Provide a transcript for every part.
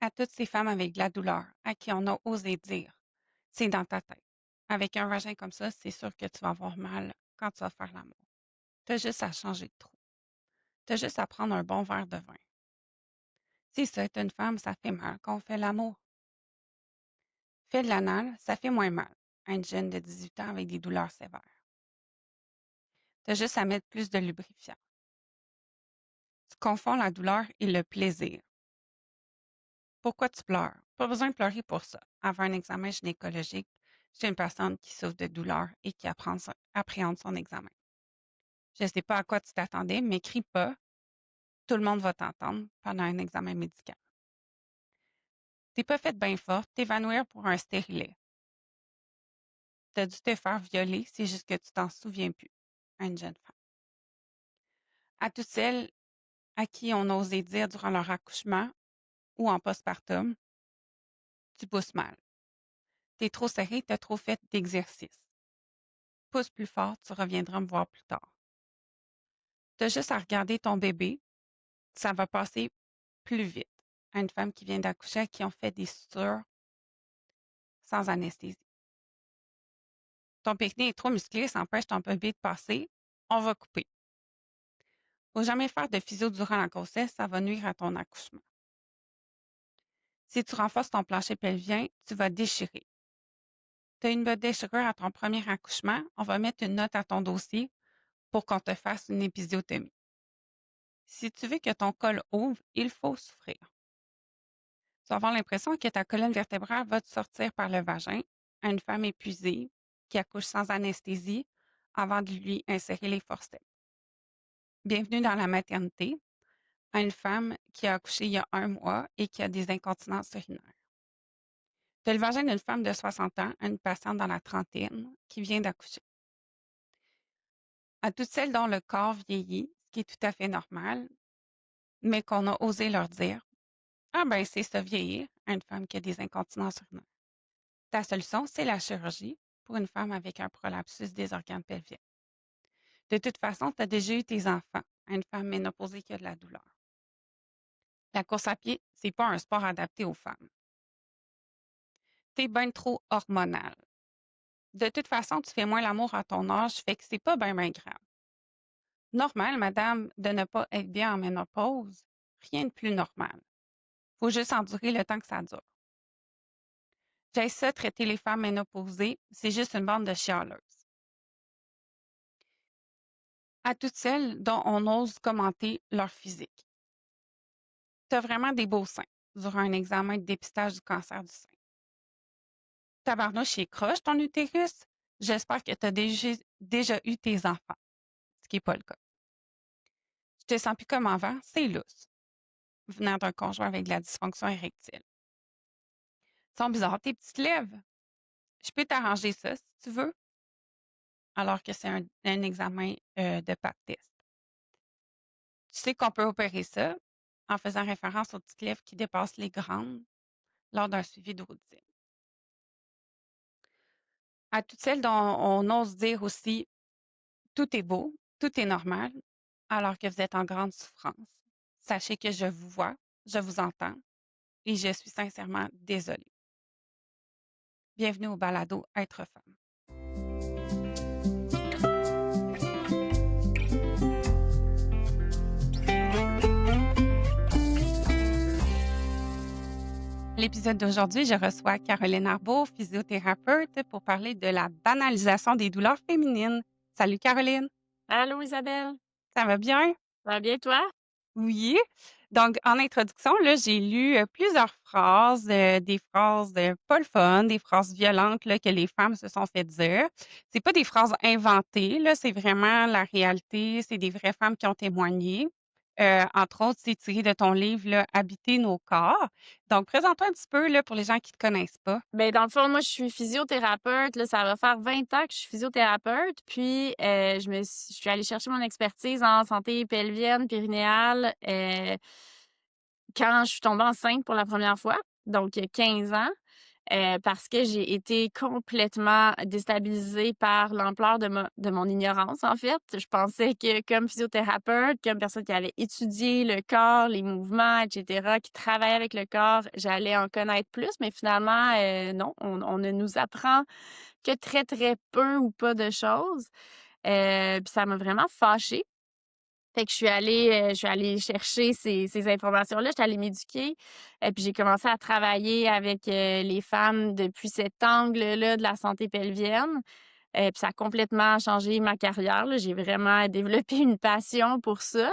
À toutes ces femmes avec de la douleur, à qui on a osé dire, c'est dans ta tête. Avec un vagin comme ça, c'est sûr que tu vas avoir mal quand tu vas faire l'amour. Tu as juste à changer de trou. Tu as juste à prendre un bon verre de vin. Si ça est une femme, ça fait mal quand on fait l'amour. Fais de l'anal, ça fait moins mal à une jeune de 18 ans avec des douleurs sévères. Tu as juste à mettre plus de lubrifiant. Tu confonds la douleur et le plaisir. Pourquoi tu pleures? Pas besoin de pleurer pour ça. Avant un examen gynécologique, c'est une personne qui souffre de douleur et qui appréhende son examen. Je ne sais pas à quoi tu t'attendais, mais crie pas. Tout le monde va t'entendre pendant un examen médical. T'es pas faite bien forte, t'évanouir pour un stérilet. T'as dû te faire violer, c'est juste que tu t'en souviens plus. À une jeune femme. À toutes celles à qui on a osé dire durant leur accouchement ou en postpartum, tu pousses mal. T'es trop serré, t'as trop fait d'exercice. Pousse plus fort, tu reviendras me voir plus tard. T'as juste à regarder ton bébé, ça va passer plus vite. À une femme qui vient d'accoucher à qui on fait des sutures sans anesthésie. Ton périnée est trop musclé, ça empêche ton bébé de passer, on va couper. Faut jamais faire de physio durant la grossesse, ça va nuire à ton accouchement. Si tu renforces ton plancher pelvien, tu vas déchirer. Tu as une bonne déchirure à ton premier accouchement, on va mettre une note à ton dossier pour qu'on te fasse une épisiotomie. Si tu veux que ton col ouvre, il faut souffrir. Tu vas avoir l'impression que ta colonne vertébrale va te sortir par le vagin à une femme épuisée qui accouche sans anesthésie avant de lui insérer les forceps. Bienvenue dans la maternité à une femme qui a accouché il y a 1 mois et qui a des incontinences urinaires. Tu as le vagin d'une femme de 60 ans à une patiente dans la trentaine qui vient d'accoucher. À toutes celles dont le corps vieillit, ce qui est tout à fait normal, mais qu'on a osé leur dire: «Ah ben, c'est ça vieillir», à une femme qui a des incontinences urinaires. Ta solution, c'est la chirurgie pour une femme avec un prolapsus des organes pelviens. De toute façon, tu as déjà eu tes enfants à une femme ménopausée qui a de la douleur. La course à pied, c'est pas un sport adapté aux femmes. T'es bien trop hormonal. De toute façon, tu fais moins l'amour à ton âge, fait que c'est pas bien grave. Normal, madame, de ne pas être bien en ménopause. Rien de plus normal. Faut juste endurer le temps que ça dure. J'ai ça traiter les femmes ménopausées, c'est juste une bande de chialeuses. À toutes celles dont on ose commenter leur physique. Tu as vraiment des beaux seins durant un examen de dépistage du cancer du sein. Tabarnouche, il est croche ton utérus. J'espère que tu as déjà eu tes enfants, ce qui n'est pas le cas. Je te sens plus comme avant, c'est lousse, venant d'un conjoint avec de la dysfonction érectile. Ils sont bizarres, tes petites lèvres. Je peux t'arranger ça si tu veux, alors que c'est un examen de pap test. Tu sais qu'on peut opérer ça en faisant référence aux petites lèvres qui dépassent les grandes lors d'un suivi de routine. À toutes celles dont on ose dire aussi: tout est beau, tout est normal, alors que vous êtes en grande souffrance. Sachez que je vous vois, je vous entends et je suis sincèrement désolée. Bienvenue au balado Être femme. L'épisode d'aujourd'hui, je reçois Caroline Arbault, physiothérapeute, pour parler de la banalisation des douleurs féminines. Salut Caroline, Allô Isabelle, ça va bien? ça va bien toi? Oui. Donc, en introduction, là, j'ai lu plusieurs phrases, des phrases pas le fun, des phrases violentes là, que les femmes se sont fait dire. C'est pas des phrases inventées, là, c'est vraiment la réalité, c'est des vraies femmes qui ont témoigné. Entre autres, c'est tiré de ton livre là, Habiter nos corps. Donc, présente-toi un petit peu là, pour les gens qui ne te connaissent pas. Ben dans le fond, moi je suis physiothérapeute, là, ça va faire 20 ans que je suis physiothérapeute, puis je suis allée chercher mon expertise en santé pelvienne, périnéale, quand je suis tombée enceinte pour la première fois, donc il y a 15 ans. parce que j'ai été complètement déstabilisée par l'ampleur de mon ignorance, en fait. Je pensais que comme physiothérapeute, comme personne qui avait étudié le corps, les mouvements, et cetera, qui travaille avec le corps, j'allais en connaître plus, mais finalement, non, on ne nous apprend que très, très peu ou pas de choses. Puis ça m'a vraiment fâchée. Fait que je suis allée chercher ces informations-là, je suis allée m'éduquer, et puis j'ai commencé à travailler avec, les femmes depuis cet angle-là de la santé pelvienne, puis ça a complètement changé ma carrière, là. J'ai vraiment développé une passion pour ça,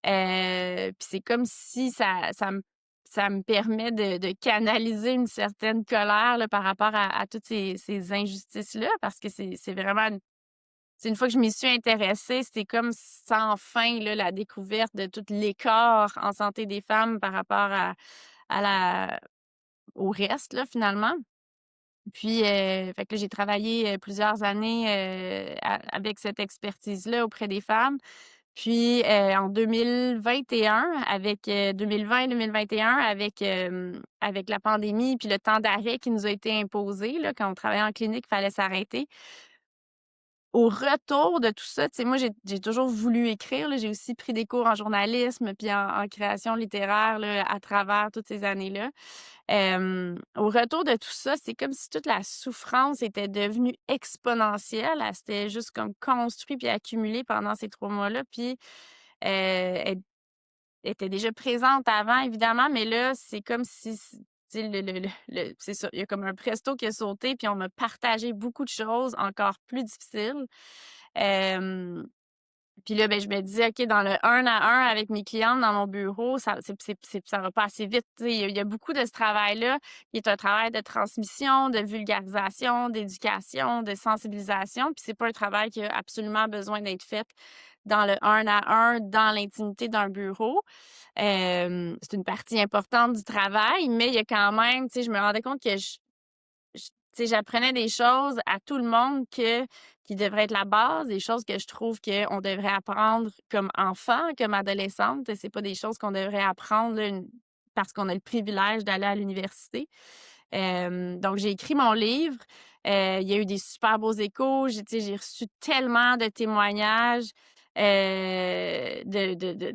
puis c'est comme si ça me permet de canaliser une certaine colère, là, par rapport à toutes ces injustices-là, parce que c'est vraiment une fois que je m'y suis intéressée, c'était comme sans fin, là, la découverte de tout l'écart en santé des femmes par rapport à la au reste, là, finalement. Puis, fait que là, j'ai travaillé, plusieurs années, avec cette expertise-là auprès des femmes. Puis, en 2021 avec, 2020-2021 avec, avec la pandémie puis le temps d'arrêt qui nous a été imposé, là, quand on travaillait en clinique, il fallait s'arrêter. Au retour de tout ça, tu sais, moi, j'ai toujours voulu écrire, là. J'ai aussi pris des cours en journalisme puis en création littéraire, là, à travers toutes ces années-là. Au retour de tout ça, c'est comme si toute la souffrance était devenue exponentielle. Elle s'était juste comme construite puis accumulée pendant ces 3 mois-là, puis, elle était déjà présente avant, évidemment, mais là, c'est comme si tu sais, c'est ça, il y a comme un presto qui a sauté, puis on m'a partagé beaucoup de choses encore plus difficiles. Hem, puis là, ben, je me disais: «OK, dans le un à un avec mes clientes dans mon bureau, ça va pas assez vite». Tu sais, il y a beaucoup de ce travail-là qui est un travail de transmission, de vulgarisation, d'éducation, de sensibilisation, puis c'est pas un travail qui a absolument besoin d'être fait dans le un à un, dans l'intimité d'un bureau. C'est une partie importante du travail, mais il y a quand même, tu sais, je me rendais compte que tu sais, j'apprenais des choses à tout le monde qui devraient être la base, des choses que je trouve qu'on devrait apprendre comme enfant, comme adolescente. C'est pas des choses qu'on devrait apprendre là, parce qu'on a le privilège d'aller à l'université. Donc j'ai écrit mon livre. Il y a eu des super beaux échos. Tu sais, j'ai reçu tellement de témoignages, de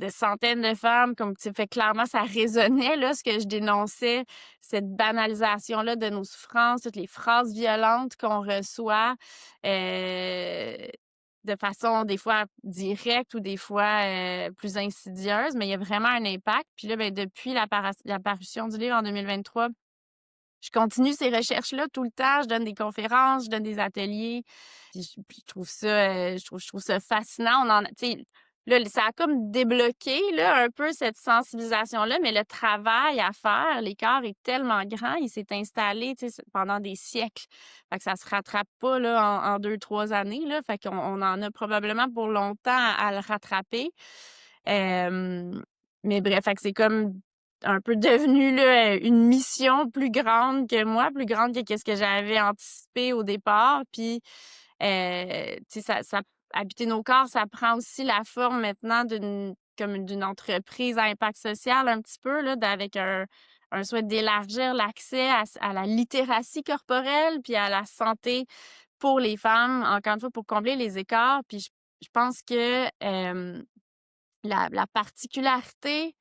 centaines de femmes, comme tu sais, fait clairement ça résonnait là, ce que je dénonçais, cette banalisation-là de nos souffrances, toutes les phrases violentes qu'on reçoit, de façon des fois directe ou des fois, plus insidieuse, mais il y a vraiment un impact. Puis là, ben, depuis la parution du livre en 2023, je continue ces recherches-là tout le temps. Je donne des conférences, je donne des ateliers. Puis je trouve ça, je trouve ça fascinant. On en a tu sais, là, ça a comme débloqué, là, un peu cette sensibilisation-là, mais le travail à faire, l'écart est tellement grand, il s'est installé, tu sais, pendant des siècles. Fait que ça se rattrape pas, là, en 2-3 années, là. Fait qu'on en a probablement pour longtemps à le rattraper. Mais bref, fait que c'est comme un peu devenu là, une mission plus grande que moi, plus grande que qu'est-ce que j'avais anticipé au départ. Puis, tu sais, ça habiter nos corps, ça prend aussi la forme maintenant d'une entreprise à impact social un petit peu là, avec un souhait d'élargir l'accès à la littératie corporelle puis à la santé pour les femmes, encore une fois, pour combler les écarts. Puis je pense que la particularité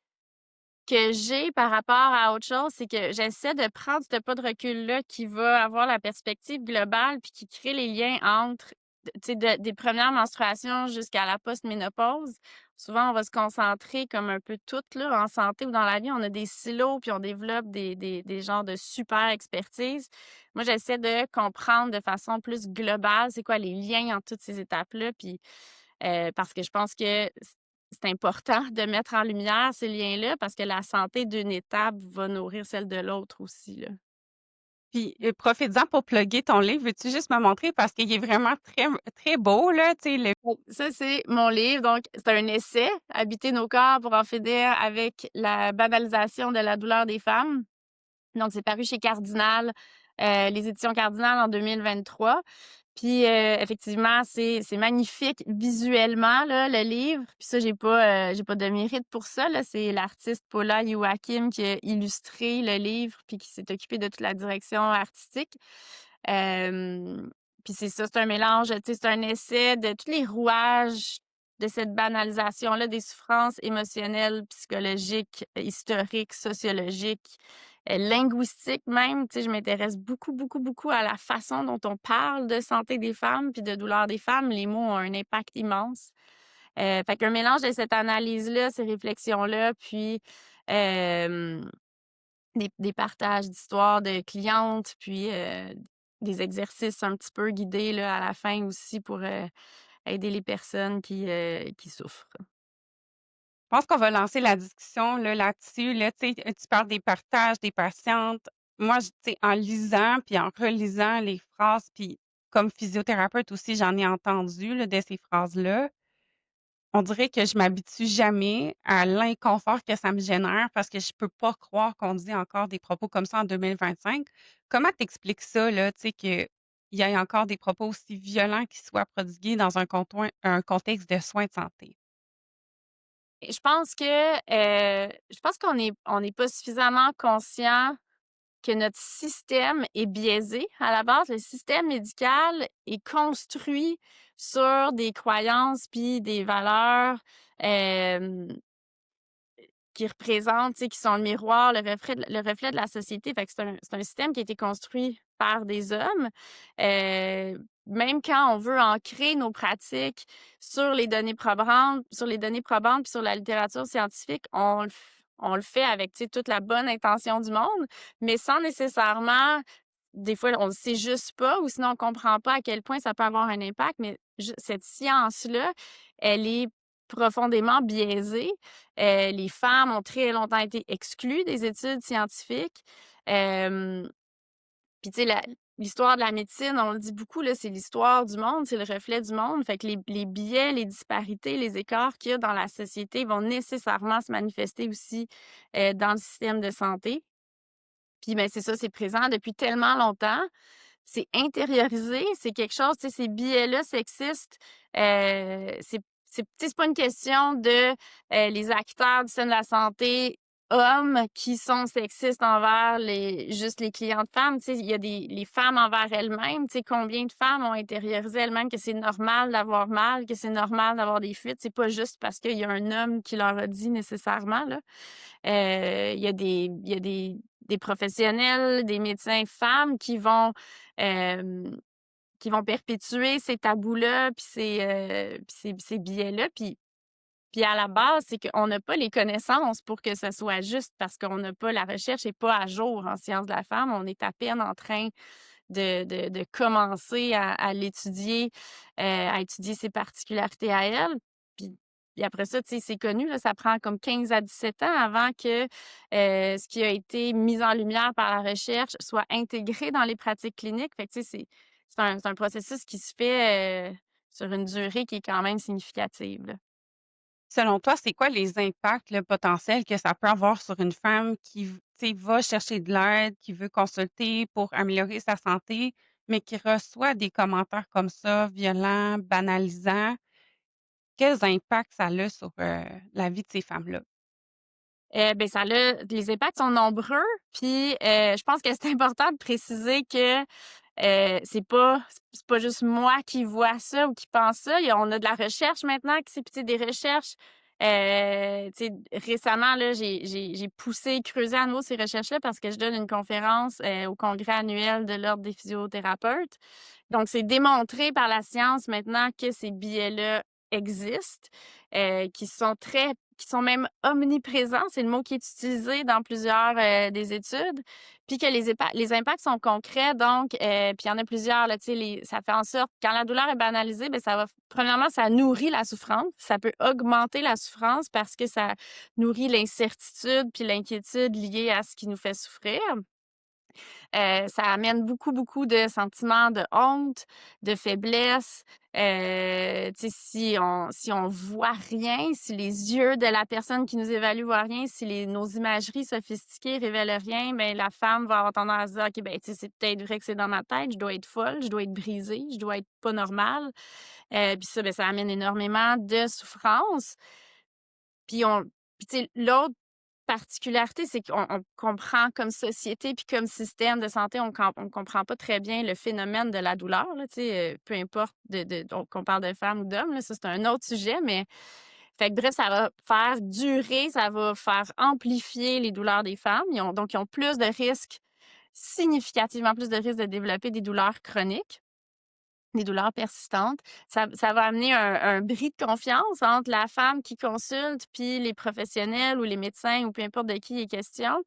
que j'ai par rapport à autre chose, c'est que j'essaie de prendre ce pas de recul-là qui va avoir la perspective globale puis qui crée les liens entre, tu sais, des premières menstruations jusqu'à la post-ménopause. Souvent, on va se concentrer comme un peu toutes, là, en santé ou dans la vie, on a des silos puis on développe des genres de super expertise. Moi, j'essaie de comprendre de façon plus globale c'est quoi les liens entre toutes ces étapes-là puis, parce que je pense que c'est important de mettre en lumière ces liens-là parce que la santé d'une étape va nourrir celle de l'autre aussi, là. Puis, profites-en pour plugger ton livre. Veux-tu juste me montrer? Parce qu'il est vraiment très, très beau, là. Tu sais, Oui. Ça, c'est mon livre. Donc, c'est un essai, Habiter nos corps pour en finir avec la banalisation de la douleur des femmes. Donc, c'est paru chez Cardinal, les éditions Cardinal en 2023. Puis effectivement, c'est magnifique visuellement, là, le livre. Puis ça, j'ai pas de mérite pour ça, là. C'est l'artiste Paula Joachim qui a illustré le livre puis qui s'est occupé de toute la direction artistique. Euh, Puis c'est ça, c'est un mélange, tu sais, c'est un essai de tous les rouages de cette banalisation-là des souffrances émotionnelles, psychologiques, historiques, sociologiques, linguistiques même. Tu sais, je m'intéresse beaucoup, beaucoup, beaucoup à la façon dont on parle de santé des femmes puis de douleur des femmes. Les mots ont un impact immense. Fait qu'un mélange de cette analyse-là, ces réflexions-là, puis euh, des partages d'histoires de clientes, puis des exercices un petit peu guidés là, à la fin aussi pour aider les personnes qui souffrent. Je pense qu'on va lancer la discussion là, là-dessus. Là, tu sais, tu parles des partages des patientes. Moi, tu sais, en lisant puis en relisant les phrases, puis comme physiothérapeute aussi, j'en ai entendu là, de ces phrases-là. On dirait que je m'habitue jamais à l'inconfort que ça me génère parce que je peux pas croire qu'on dit encore des propos comme ça en 2025. Comment t'expliques ça, là, tu sais, qu'il y ait encore des propos aussi violents qui soient prodigués dans un contexte de soins de santé? Et je pense qu'on n'est pas suffisamment conscient que notre système est biaisé. À la base, le système médical est construit sur des croyances puis des valeurs euh, qui représentent, tu sais, qui sont le miroir, le reflet de la société. Fait que c'est un système qui a été construit par des hommes. Euh, Même quand on veut ancrer nos pratiques sur les données probantes, puis sur la littérature scientifique, on le fait avec, tu sais, toute la bonne intention du monde, mais sans nécessairement, des fois, on le sait juste pas, ou sinon on comprend pas à quel point ça peut avoir un impact, mais cette science-là, elle est profondément biaisée. Les femmes ont très longtemps été exclues des études scientifiques. Euh, Puis, tu sais, l'histoire de la médecine, on le dit beaucoup, là, c'est l'histoire du monde, c'est le reflet du monde. Fait que les biais, les disparités, les écarts qu'il y a dans la société vont nécessairement se manifester aussi dans le système de santé. Puis, ben, c'est ça, c'est présent depuis tellement longtemps. C'est intériorisé, c'est quelque chose, tu sais, ces biais-là sexistes, tu sais, c'est pas une question de les acteurs du système de la santé hommes qui sont sexistes envers juste les clientes femmes. Tu sais, il y a les femmes envers elles-mêmes. Tu sais, combien de femmes ont intériorisé elles-mêmes que c'est normal d'avoir mal, que c'est normal d'avoir des fuites. C'est pas juste parce qu'il y a un homme qui leur a dit nécessairement, là. Il y a des professionnels, des médecins femmes qui vont perpétuer ces tabous-là, puis ces biais-là. Puis à la base, c'est qu'on n'a pas les connaissances pour que ce soit juste parce qu'on n'a pas, la recherche n'est pas à jour en sciences de la femme. On est à peine en train de commencer à étudier ses particularités à elle. Puis, puis après ça, tu sais, c'est connu, là, ça prend comme 15 à 17 ans avant que ce qui a été mis en lumière par la recherche soit intégré dans les pratiques cliniques. Fait que, tu sais, c'est un processus qui se fait sur une durée qui est quand même significative, là. Selon toi, c'est quoi les impacts là, potentiels que ça peut avoir sur une femme qui, tu sais, va chercher de l'aide, qui veut consulter pour améliorer sa santé, mais qui reçoit des commentaires comme ça, violents, banalisants? Quels impacts ça a sur la vie de ces femmes-là? Ben les impacts sont nombreux, puis je pense que c'est important de préciser que c'est pas juste moi qui vois ça ou qui pense ça. On a de la recherche maintenant, qui c'est, puis tu sais, des recherches. Tu sais, récemment, là, j'ai poussé, creusé à nouveau ces recherches-là parce que je donne une conférence au congrès annuel de l'Ordre des physiothérapeutes. Donc, c'est démontré par la science maintenant que ces biais-là existent, qui sont même omniprésents, c'est le mot qui est utilisé dans plusieurs des études, puis que les impacts sont concrets, donc, puis il y en a plusieurs, là, tu sais, ça fait en sorte, quand la douleur est banalisée, bien, premièrement, ça nourrit la souffrance, ça peut augmenter la souffrance parce que ça nourrit l'incertitude puis l'inquiétude liée à ce qui nous fait souffrir. Ça amène beaucoup, beaucoup de sentiments de honte, de faiblesse. Tu sais, si on voit rien, si les yeux de la personne qui nous évalue voient rien, si nos imageries sophistiquées révèlent rien, ben la femme va avoir tendance à se dire: «OK, ben, tu sais, c'est peut-être vrai que c'est dans ma tête, je dois être folle, je dois être brisée, je dois être pas normale». Puis ça, ben, ça amène énormément de souffrance. Puis tu sais, l'autre particularité, c'est qu'on comprend comme société puis comme système de santé, on comprend pas très bien le phénomène de la douleur, là, tu sais, peu importe donc qu'on parle de femmes ou d'hommes, là, ça, c'est un autre sujet, mais fait que bref, ça va faire durer, ça va faire amplifier les douleurs des femmes. Ils ont plus de risques, significativement plus de risques de développer des douleurs chroniques. Des douleurs persistantes. Ça va amener un bris de confiance entre la femme qui consulte puis les professionnels ou les médecins ou peu importe de qui il est question.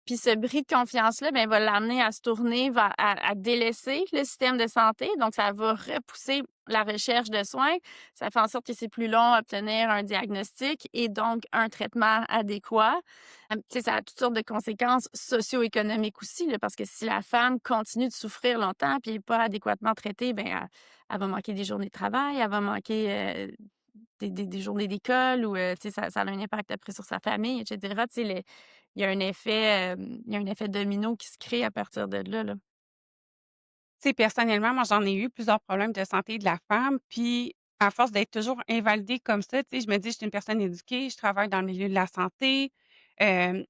Puis ce bris de confiance-là, ben, va l'amener à se tourner vers à délaisser le système de santé. Donc, ça va repousser la recherche de soins. Ça fait en sorte que c'est plus long à obtenir un diagnostic et donc un traitement adéquat. Tu sais, ça a toutes sortes de conséquences socio-économiques aussi, là, parce que si la femme continue de souffrir longtemps puis n'est pas adéquatement traitée, ben, elle va manquer des journées de travail, elle va manquer, des journées d'école ou, tu sais, ça a un impact après sur sa famille et cetera. Tu sais, il y a un effet domino qui se crée à partir de là, là. Tu sais, personnellement, moi, j'en ai eu plusieurs problèmes de santé de la femme, puis à force d'être toujours invalidée comme ça, tu sais, je me dis: «Je suis une personne éduquée, je travaille dans le milieu de la santé,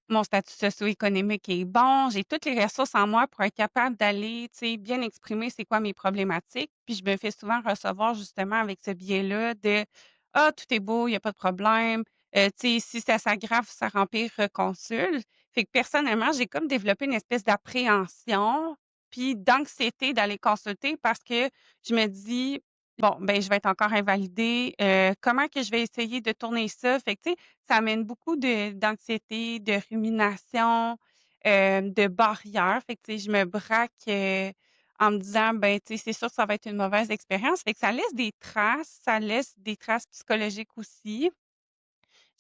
mon statut socio-économique est bon, j'ai toutes les ressources en moi pour être capable d'aller, tu sais, bien exprimer c'est quoi mes problématiques». Puis je me fais souvent recevoir justement avec ce biais-là de: «Ah, tout est beau, il y a pas de problème, tu sais, si ça s'aggrave, ça empire, consulte». Fait que personnellement, j'ai comme développé une espèce d'appréhension puis d'anxiété d'aller consulter parce que je me dis: «Bon, ben, je vais être encore invalidée, comment que je vais essayer de tourner ça?» Fait que, tu sais, ça amène beaucoup d'anxiété, de rumination, de barrières. Fait que, tu sais, je me braque, en me disant: «Ben, tu sais, c'est sûr que ça va être une mauvaise expérience». Fait que ça laisse des traces psychologiques aussi.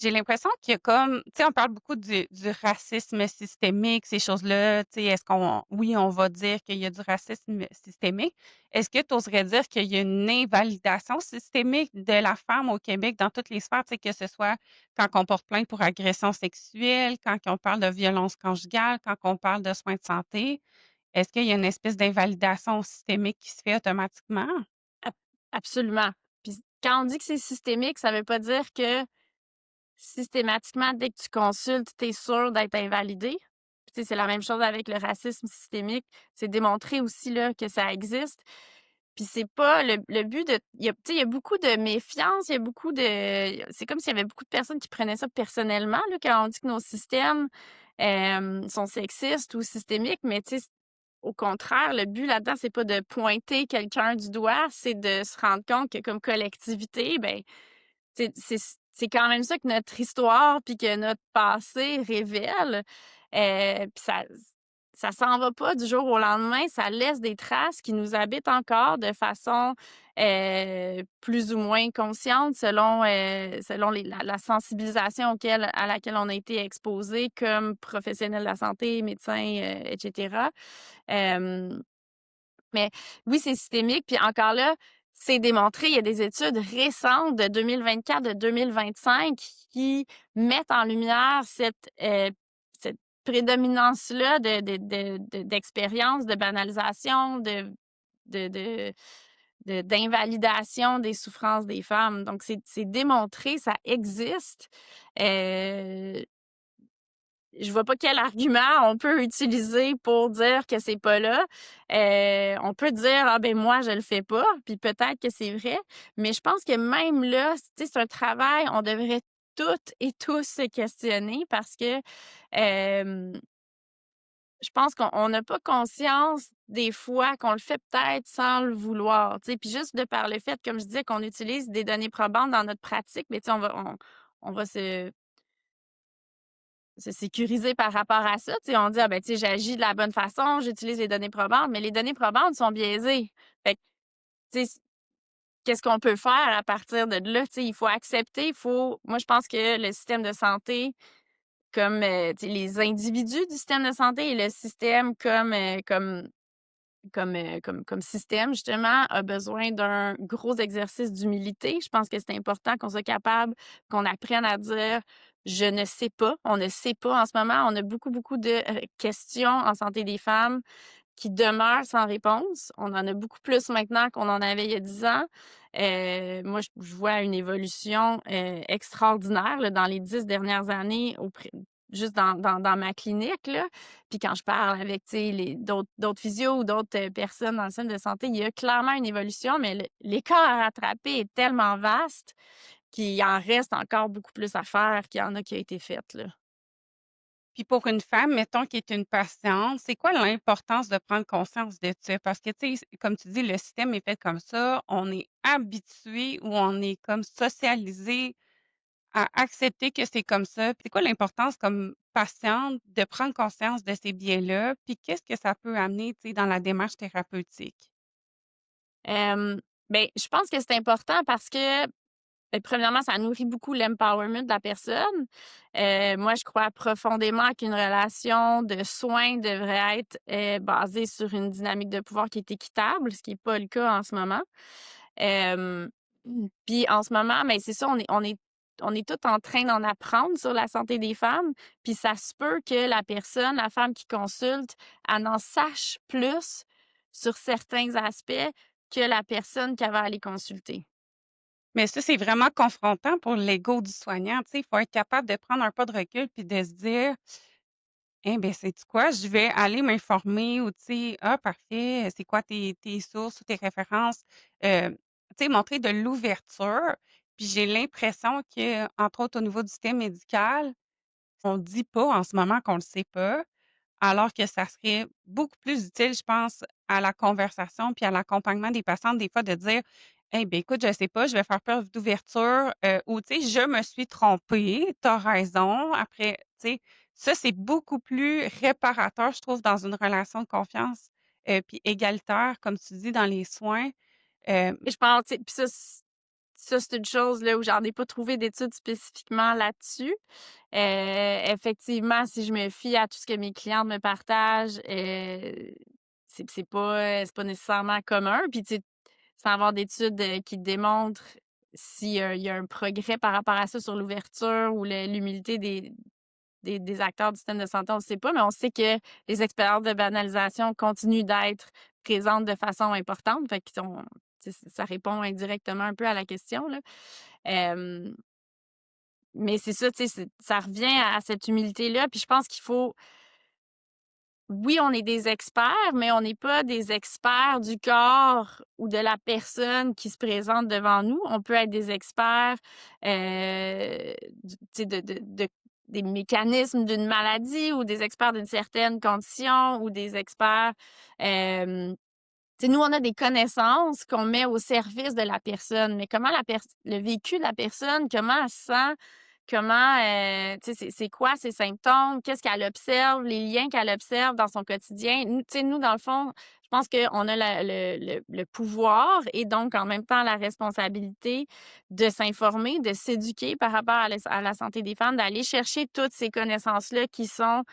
J'ai l'impression qu'il y a comme tu sais, on parle beaucoup du racisme systémique, ces choses-là, tu sais, est-ce qu'on oui, on va dire qu'il y a du racisme systémique. Est-ce que tu oserais dire qu'il y a une invalidation systémique de la femme au Québec dans toutes les sphères, tu sais, que ce soit quand on porte plainte pour agression sexuelle, quand on parle de violence conjugale, quand on parle de soins de santé? Est-ce qu'il y a une espèce d'invalidation systémique qui se fait automatiquement? Ab absolument. Puis quand on dit que c'est systémique, ça veut pas dire que systématiquement, dès que tu consultes, tu es sûr d'être invalidé. Puis tu sais, c'est la même chose avec le racisme systémique. C'est démontré aussi là, que ça existe. Puis c'est pas le but de tu sais, il y a beaucoup de méfiance, il y a beaucoup de c'est comme s'il y avait beaucoup de personnes qui prenaient ça personnellement, là, quand on dit que nos systèmes, sont sexistes ou systémiques, mais tu sais, au contraire, le but là-dedans, c'est pas de pointer quelqu'un du doigt, c'est de se rendre compte que comme collectivité, ben, c'est quand même ça que notre histoire puis que notre passé révèle, puis ça s'en va pas du jour au lendemain, ça laisse des traces qui nous habitent encore de façon, plus ou moins consciente selon la sensibilisation à laquelle on a été exposé comme professionnels de la santé, médecins, et cetera. Hem mais oui, c'est systémique, puis encore là, c'est démontré. Il y a des études récentes de 2024, de 2025 qui mettent en lumière cette prédominance-là d'expérience, de banalisation, de de d'invalidation des souffrances des femmes. Donc c'est démontré, ça existe. Heu je vois pas quel argument on peut utiliser pour dire que c'est pas là. On peut dire: «Ah ben moi je le fais pas», puis peut-être que c'est vrai, mais je pense que même là, tu sais, c'est un travail, on devrait toutes et tous se questionner parce que, je pense qu'on n'a pas conscience des fois qu'on le fait peut-être sans le vouloir, tu sais. Puis juste de par le fait, comme je disais, qu'on utilise des données probantes dans notre pratique, mais tu sais, on va se sécuriser par rapport à ça. Tu sais, on dit: «Ah ben, tu sais, j'agis de la bonne façon, j'utilise les données probantes», mais les données probantes sont biaisées. Fait que, tu sais, qu'est-ce qu'on peut faire à partir de là? Tu sais, il faut accepter, il faut moi, je pense que le système de santé comme, tu sais, les individus du système de santé et le système comme système justement a besoin d'un gros exercice d'humilité. Je pense que c'est important qu'on soit capable, qu'on apprenne à dire: «Je ne sais pas». On ne sait pas en ce moment. On a beaucoup, beaucoup de, questions en santé des femmes qui demeurent sans réponse. On en a beaucoup plus maintenant qu'on en avait il y a 10 ans. Moi, je vois une évolution, extraordinaire là, dans les 10 dernières années juste dans ma clinique, là. Puis quand je parle avec, tu sais, les d'autres physios ou d'autres, personnes dans le système de santé, il y a clairement une évolution, mais l'écart à rattraper est tellement vaste qu'il en reste encore beaucoup plus à faire qu'il y en a qui a été fait, là. Puis pour une femme, mettons, qui est une patiente, c'est quoi l'importance de prendre conscience de ça? Parce que, tu sais, comme tu dis, le système est fait comme ça, on est habitué ou on est comme socialisé à accepter que c'est comme ça. Puis c'est quoi l'importance comme patiente de prendre conscience de ces biais-là? Puis qu'est-ce que ça peut amener, tu sais, dans la démarche thérapeutique? Hem, Beh, je pense que c'est important parce que, premièrement, ça nourrit beaucoup l'empowerment de la personne. Moi, je crois profondément qu'une relation de soins devrait être, basée sur une dynamique de pouvoir qui est équitable, ce qui est pas le cas en ce moment. Hem, Puis en ce moment, mais c'est ça, on est tous en train d'en apprendre sur la santé des femmes, puis ça se peut que la personne, la femme qui consulte, elle en sache plus sur certains aspects que la personne qu'elle va aller consulter. Mais ça, c'est vraiment confrontant pour l'ego du soignant, tu sais, il faut être capable de prendre un pas de recul puis de se dire: «Eh ben sais-tu quoi? Je vais aller m'informer» ou tu sais: «Ah parfait, c'est quoi tes sources ou tes références?» Tu sais, montrer de l'ouverture. Puis j'ai l'impression que, entre autres au niveau du système médical, on dit pas en ce moment qu'on le sait pas. Alors que ça serait beaucoup plus utile, je pense, à la conversation puis à l'accompagnement des patientes, des fois, de dire: «Eh bien, écoute, je sais pas, je vais faire preuve d'ouverture», ou tu sais: «Je me suis trompée, tu as raison». Après, tu sais, ça, c'est beaucoup plus réparateur, je trouve, dans une relation de confiance, puis égalitaire, comme tu dis, dans les soins. Hem, Et je pense, tu sais, puis ça, c'est une chose là où j'en ai pas trouvé d'études spécifiquement là-dessus. Effectivement, si je me fie à tout ce que mes clientes me partagent, c'est pas nécessairement commun. Puis tu sais, sans avoir d'études, qui démontrent s'il y a un progrès par rapport à ça sur l'ouverture ou l'humilité des acteurs du système de santé, on ne sait pas, mais on sait que les expériences de banalisation continuent d'être présentes de façon importante. Fait qu'ils sont tu sais, ça répond indirectement un peu à la question, là. Hem, mais c'est ça, tu sais, ça revient à cette humilité-là, puis je pense qu'il faut oui, on est des experts, mais on n'est pas des experts du corps ou de la personne qui se présente devant nous. On peut être des experts, du tu sais, de des mécanismes d'une maladie ou des experts d'une certaine condition ou des experts, tu sais, nous, on a des connaissances qu'on met au service de la personne, mais comment le vécu de la personne, comment elle se sent, comment, tu sais, c'est quoi ses symptômes, qu'est-ce qu'elle observe, les liens qu'elle observe dans son quotidien. Nous, tu sais, nous, dans le fond, je pense qu'on a le pouvoir et donc en même temps la responsabilité de s'informer, de s'éduquer par rapport à la santé des femmes, d'aller chercher toutes ces connaissances-là qui sont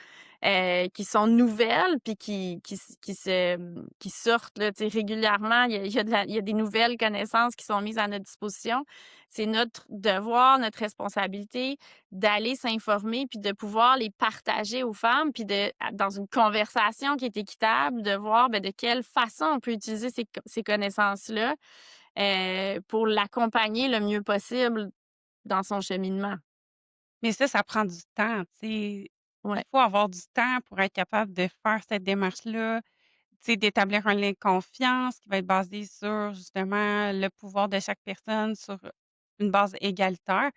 nouvelles puis qui sortent là, tu sais, régulièrement. Il y a des nouvelles connaissances qui sont mises à notre disposition. C'est notre devoir, notre responsabilité d'aller s'informer puis de pouvoir les partager aux femmes puis dans une conversation qui est équitable, de voir, ben, de quelle façon on peut utiliser ces connaissances-là, pour l'accompagner le mieux possible dans son cheminement. mais ça prend du temps, tu sais. Il Ouais. faut avoir du temps pour être capable de faire cette démarche-là. Tu sais, d'établir un lien de confiance qui va être basé sur justement le pouvoir de chaque personne sur une base égalitaire.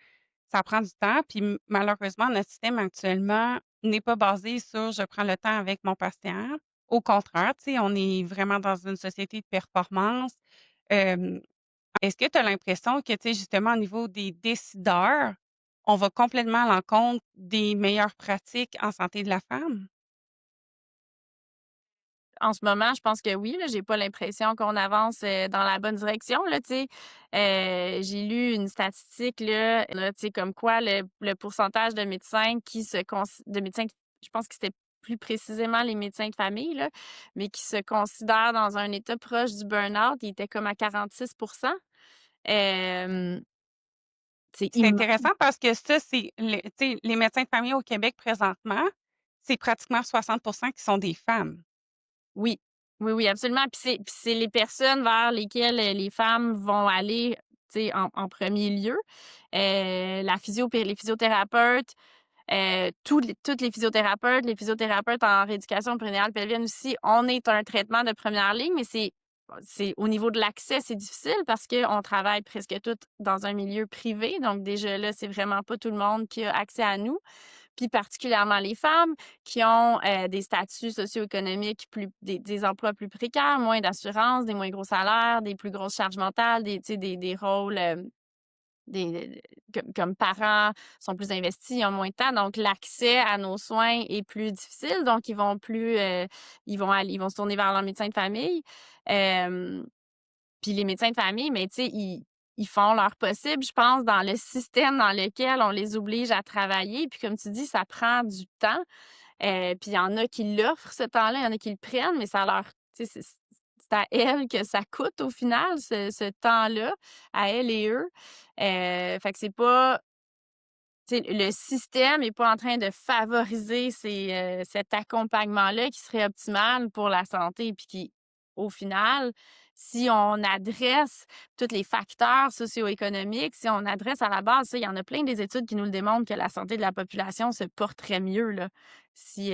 Ça prend du temps, puis malheureusement, notre système actuellement n'est pas basé sur «je prends le temps avec mon patient». Au contraire, tu sais, on est vraiment dans une société de performance. Hem, Est-ce que tu as l'impression que, tu sais, justement au niveau des décideurs, on va complètement à l'encontre des meilleures pratiques en santé de la femme? en ce moment, je pense que oui, là, j'ai pas l'impression qu'on avance, dans la bonne direction, là, tu sais. J'ai lu une statistique, là, tu sais, comme quoi le pourcentage de médecins qui se cons de médecins, je pense que c'était plus précisément les médecins de famille, là, mais qui se considèrent dans un état proche du burn-out, il était comme à 46. Hem, c'est C'est immen intéressant parce que ça, c'est le tu sais, les médecins de famille au Québec présentement, c'est pratiquement 60 qui sont des femmes. Oui, oui, oui, absolument. Puis c'est les personnes vers lesquelles, les femmes vont aller, tu sais, en 1er lieu. La physio puis les physiothérapeutes, toutes les physiothérapeutes en rééducation périnéale pelvienne aussi, on est un traitement de première ligne, mais c'est au niveau de l'accès, c'est difficile parce qu'on travaille presque toutes dans un milieu privé. Donc déjà là, c'est vraiment pas tout le monde qui a accès à nous, puis particulièrement les femmes qui ont des statuts socio-économiques des emplois plus précaires, moins d'assurance, des moins gros salaires, des plus grosses charges mentales, des rôles des, comme parents sont plus investis, ils ont moins de temps, donc l'accès à nos soins est plus difficile, donc ils vont se tourner vers leur médecin de famille. Puis les médecins de famille, mais tu sais, ils font leur possible, je pense, dans le système dans lequel on les oblige à travailler. Puis comme tu dis, ça prend du temps. Puis il y en a qui l'offrent, ce temps-là, il y en a qui le prennent, mais ça leur tu sais, c'est à elles que ça coûte au final, ce temps-là, à elles et eux. Fait que c'est pas tu sais, le système est pas en train de favoriser cet accompagnement-là qui serait optimal pour la santé, puis qui, au final, si on adresse tous les facteurs socio-économiques, si on adresse à la base ça, il y en a plein des études qui nous le démontrent que la santé de la population se porterait mieux, là, si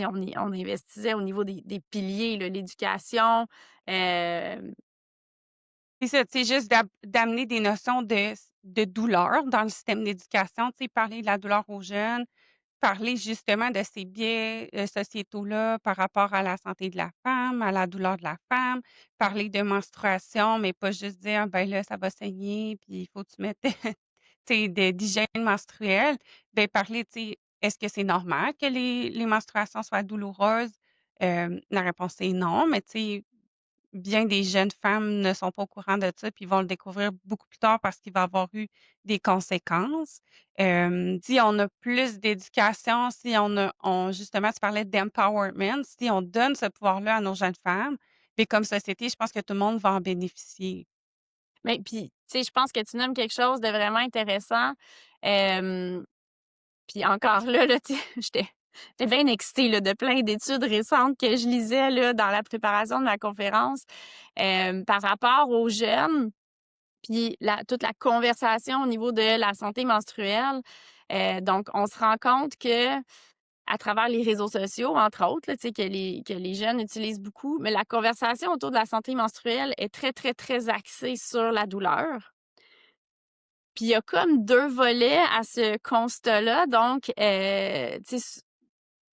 on investissait au niveau des piliers, là, l'éducation, hem C'est ça, tu sais, juste d'amener des notions de douleur dans le système d'éducation, tu sais, parler de la douleur aux jeunes, parler justement de ces biais, sociétaux-là par rapport à la santé de la femme, à la douleur de la femme, parler de menstruation, mais pas juste dire: «Ah, ben là, ça va saigner, puis il faut que tu mettes» tu sais, d'hygiène menstruelle. Ben parler, tu sais, est-ce que c'est normal que les menstruations soient douloureuses? La réponse est non, mais tu sais, bien des jeunes femmes ne sont pas au courant de ça, puis vont le découvrir beaucoup plus tard parce qu'il va avoir eu des conséquences. Si on a plus d'éducation, si on justement, tu parlais d'empowerment, si on donne ce pouvoir-là à nos jeunes femmes, puis comme société, je pense que tout le monde va en bénéficier. mais puis, tu sais, je pense que tu nommes quelque chose de vraiment intéressant. Hem Puis encore là, tu sais, j'étais bien excitée, là, de plein d'études récentes que je lisais, là, dans la préparation de ma conférence, par rapport aux jeunes, puis toute la conversation au niveau de la santé menstruelle. Donc on se rend compte que à travers les réseaux sociaux, entre autres, là, tu sais, que les jeunes utilisent beaucoup, mais la conversation autour de la santé menstruelle est très, très, très axée sur la douleur. Puis il y a comme 2 volets à ce constat-là, donc tu sais,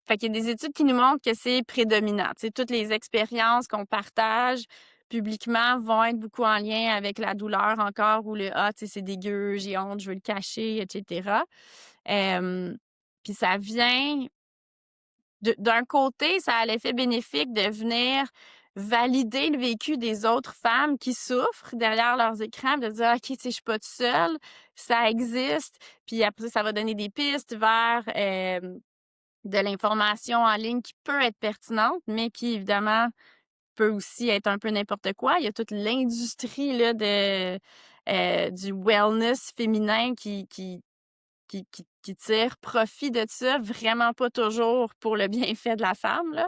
fait qu'il y a des études qui nous montrent que c'est prédominant. Tu sais, toutes les expériences qu'on partage publiquement vont être beaucoup en lien avec la douleur encore ou le «Ah, tu sais, c'est dégueu, j'ai honte, je veux le cacher» et cetera. Hem, Puis ça vient d'un côté, ça a l'effet bénéfique de venir valider le vécu des autres femmes qui souffrent derrière leurs écrans, de dire: «OK, tu sais, je suis pas toute seule, ça existe». Puis après ça va donner des pistes vers, de l'information en ligne qui peut être pertinente, mais qui évidemment peut aussi être un peu n'importe quoi. Il y a toute l'industrie là du wellness féminin qui tire profit de ça, vraiment pas toujours pour le bienfait de la femme, là.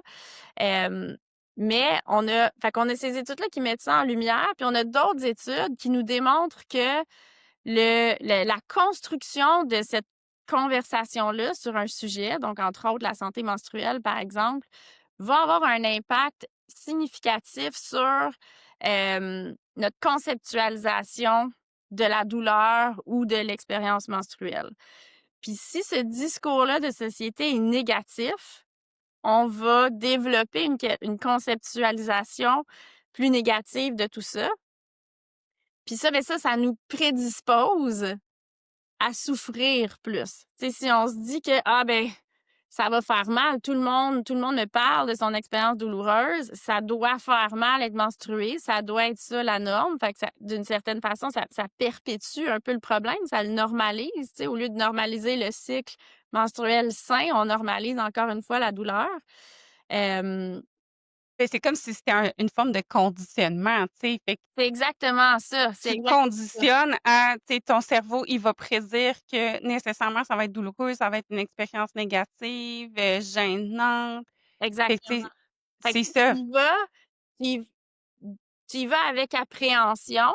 Hem, mais on a ces études-là qui mettent ça en lumière, puis on a d'autres études qui nous démontrent que la construction de cette conversation-là sur un sujet, donc entre autres la santé menstruelle, par exemple, va avoir un impact significatif sur, notre conceptualisation de la douleur ou de l'expérience menstruelle. Puis si ce discours-là de société est négatif, on va développer une conceptualisation plus négative de tout ça. Puis ça, ça nous prédispose à souffrir plus. Tu sais, si on se dit que, ah ben, ça va faire mal. Tout le monde me parle de son expérience douloureuse. Ça doit faire mal être menstruée. Ça doit être ça la norme. Fait que ça, d'une certaine façon, ça perpétue un peu le problème. Ça le normalise. Tu sais, au lieu de normaliser le cycle menstruel sain, on normalise encore une fois la douleur. Euh, Beh, c'est comme si c'était une forme de conditionnement, tu sais. Fait que c'est exactement ça. C'est tu exactement ça. conditionnes à, tu sais, ton cerveau, il va prédire que nécessairement ça va être douloureux, ça va être une expérience négative, gênante. Fait que, tu Exactement. sais, Fait que c'est ça. tu y tu y vas avec appréhension.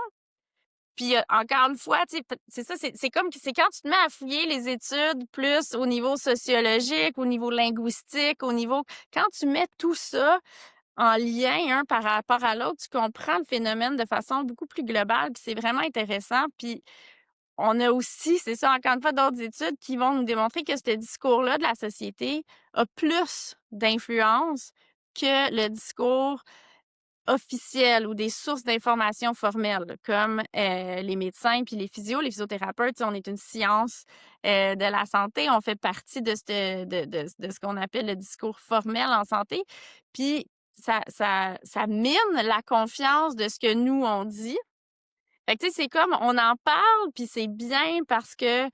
Puis, encore une fois, tu sais, c'est ça, c'est comme que c'est quand tu te mets à fouiller les études plus au niveau sociologique, au niveau linguistique, au niveau quand tu mets tout ça en lien un par rapport à l'autre, tu comprends le phénomène de façon beaucoup plus globale, puis c'est vraiment intéressant. Puis on a aussi, c'est ça, encore une fois, d'autres études qui vont nous démontrer que ce discours-là de la société a plus d'influence que le discours officielles ou des sources d'informations formelles, comme les médecins puis les physios, les physiothérapeutes. On est une science de la santé. On fait partie de ce qu'on appelle le discours formel en santé. Puis ça mine la confiance de ce que nous, on dit. Fait que, tu sais, c'est comme on en parle, puis c'est bien parce que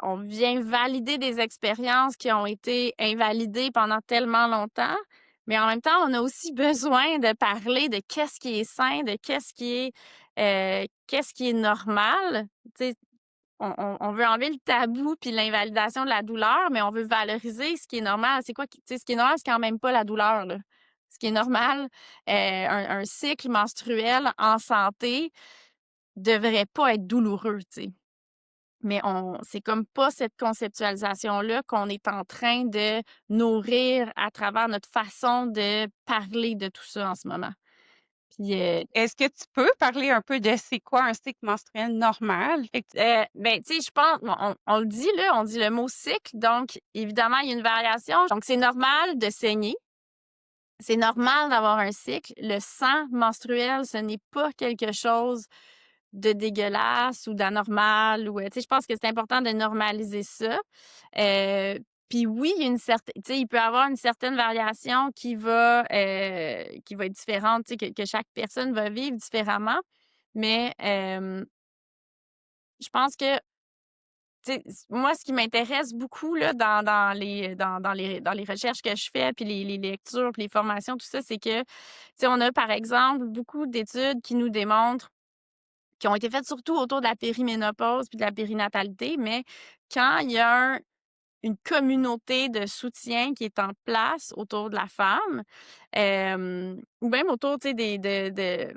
on vient valider des expériences qui ont été invalidées pendant tellement longtemps, mais en même temps, on a aussi besoin de parler de qu'est-ce qui est sain, de qu'est-ce qui est normal. Tu sais, on veut enlever le tabou puis l'invalidation de la douleur, mais on veut valoriser ce qui est normal. C'est quoi tu sais, ce qui est normal, c'est quand même pas la douleur, là. Ce qui est normal, un cycle menstruel en santé devrait pas être douloureux, tu sais. Mais c'est comme pas cette conceptualisation-là qu'on est en train de nourrir à travers notre façon de parler de tout ça en ce moment. Puis, Est-ce que tu peux parler un peu de c'est quoi un cycle menstruel normal? Fait que ben, tu sais, je pense, bon, on le dit là, on dit le mot cycle, donc évidemment, il y a une variation. Donc, c'est normal de saigner. C'est normal d'avoir un cycle. Le sang menstruel, ce n'est pas quelque chose de dégueulasse ou d'anormal ou, tu sais, je pense que c'est important de normaliser ça. Puis oui, il y a une certaine tu sais, il peut y avoir une certaine variation qui va être différente, tu sais, que chaque personne va vivre différemment. Mais, je pense que, tu sais, moi, ce qui m'intéresse beaucoup là, dans les recherches que je fais, puis les lectures, puis les formations, tout ça, c'est que, tu sais, on a, par exemple, beaucoup d'études qui nous démontrent qui ont été faites surtout autour de la périménopause puis de la périnatalité, mais quand il y a une communauté de soutien qui est en place autour de la femme, ou même autour, tu sais, de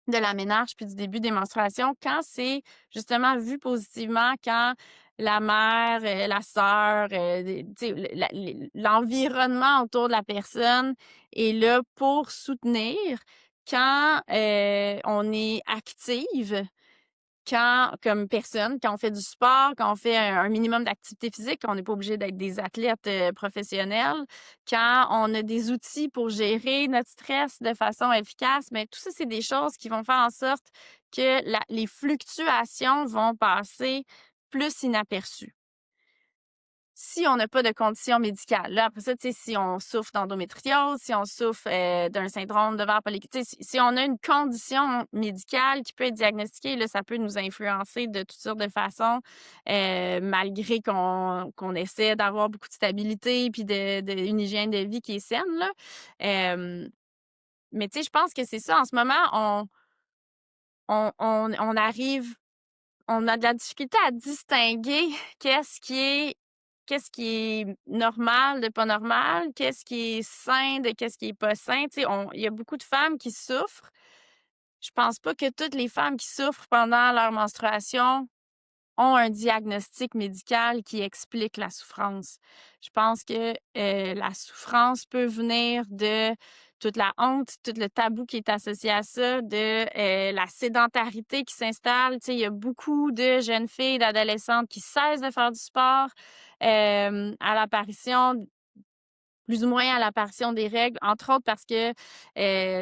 la ménarche puis du début des menstruations, quand c'est justement vu positivement, quand la mère, la sœur, tu sais, l'environnement autour de la personne est là pour soutenir, quand on est active, quand, comme personne, quand on fait du sport, quand on fait un minimum d'activité physique, on n'est pas obligé d'être des athlètes professionnels, quand on a des outils pour gérer notre stress de façon efficace, mais tout ça, c'est des choses qui vont faire en sorte que les fluctuations vont passer plus inaperçues. Si on n'a pas de condition médicale, là, après ça, tu sais, si on souffre d'endométriose, si on souffre d'un syndrome d'ovaire polykyste, si on a une condition médicale qui peut être diagnostiquée, là, ça peut nous influencer de toutes sortes de façons, malgré qu'on essaie d'avoir beaucoup de stabilité puis une hygiène de vie qui est saine, là. Mais tu sais, je pense que c'est ça. En ce moment, on arrive on a de la difficulté à distinguer qu'est-ce qui est normal de pas normal, qu'est-ce qui est sain de qu'est-ce qui est pas sain. Tu sais, il y a beaucoup de femmes qui souffrent. Je pense pas que toutes les femmes qui souffrent pendant leur menstruation ont un diagnostic médical qui explique la souffrance. Je pense que la souffrance peut venir de toute la honte, tout le tabou qui est associé à ça, de la sédentarité qui s'installe. Tu sais, il y a beaucoup de jeunes filles, d'adolescentes qui cessent de faire du sport à l'apparition, plus ou moins à l'apparition des règles, entre autres parce que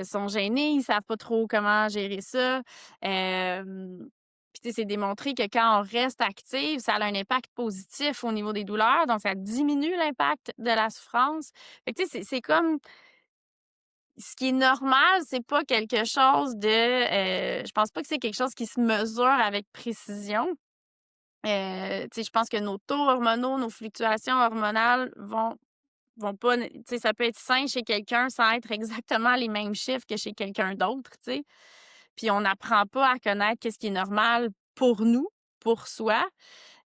sont gênées, ils savent pas trop comment gérer ça. Puis, tu sais, c'est démontré que quand on reste active, ça a un impact positif au niveau des douleurs, donc ça diminue l'impact de la souffrance. Fait que, tu sais, c'est comme ce qui est normal, c'est pas quelque chose de, je pense pas que c'est quelque chose qui se mesure avec précision. Tu sais, je pense que nos taux hormonaux, nos fluctuations hormonales vont pas né tu sais, ça peut être sain chez quelqu'un sans être exactement les mêmes chiffres que chez quelqu'un d'autre, tu sais. Puis on n'apprend pas à connaître qu'est-ce qui est normal pour nous, pour soi.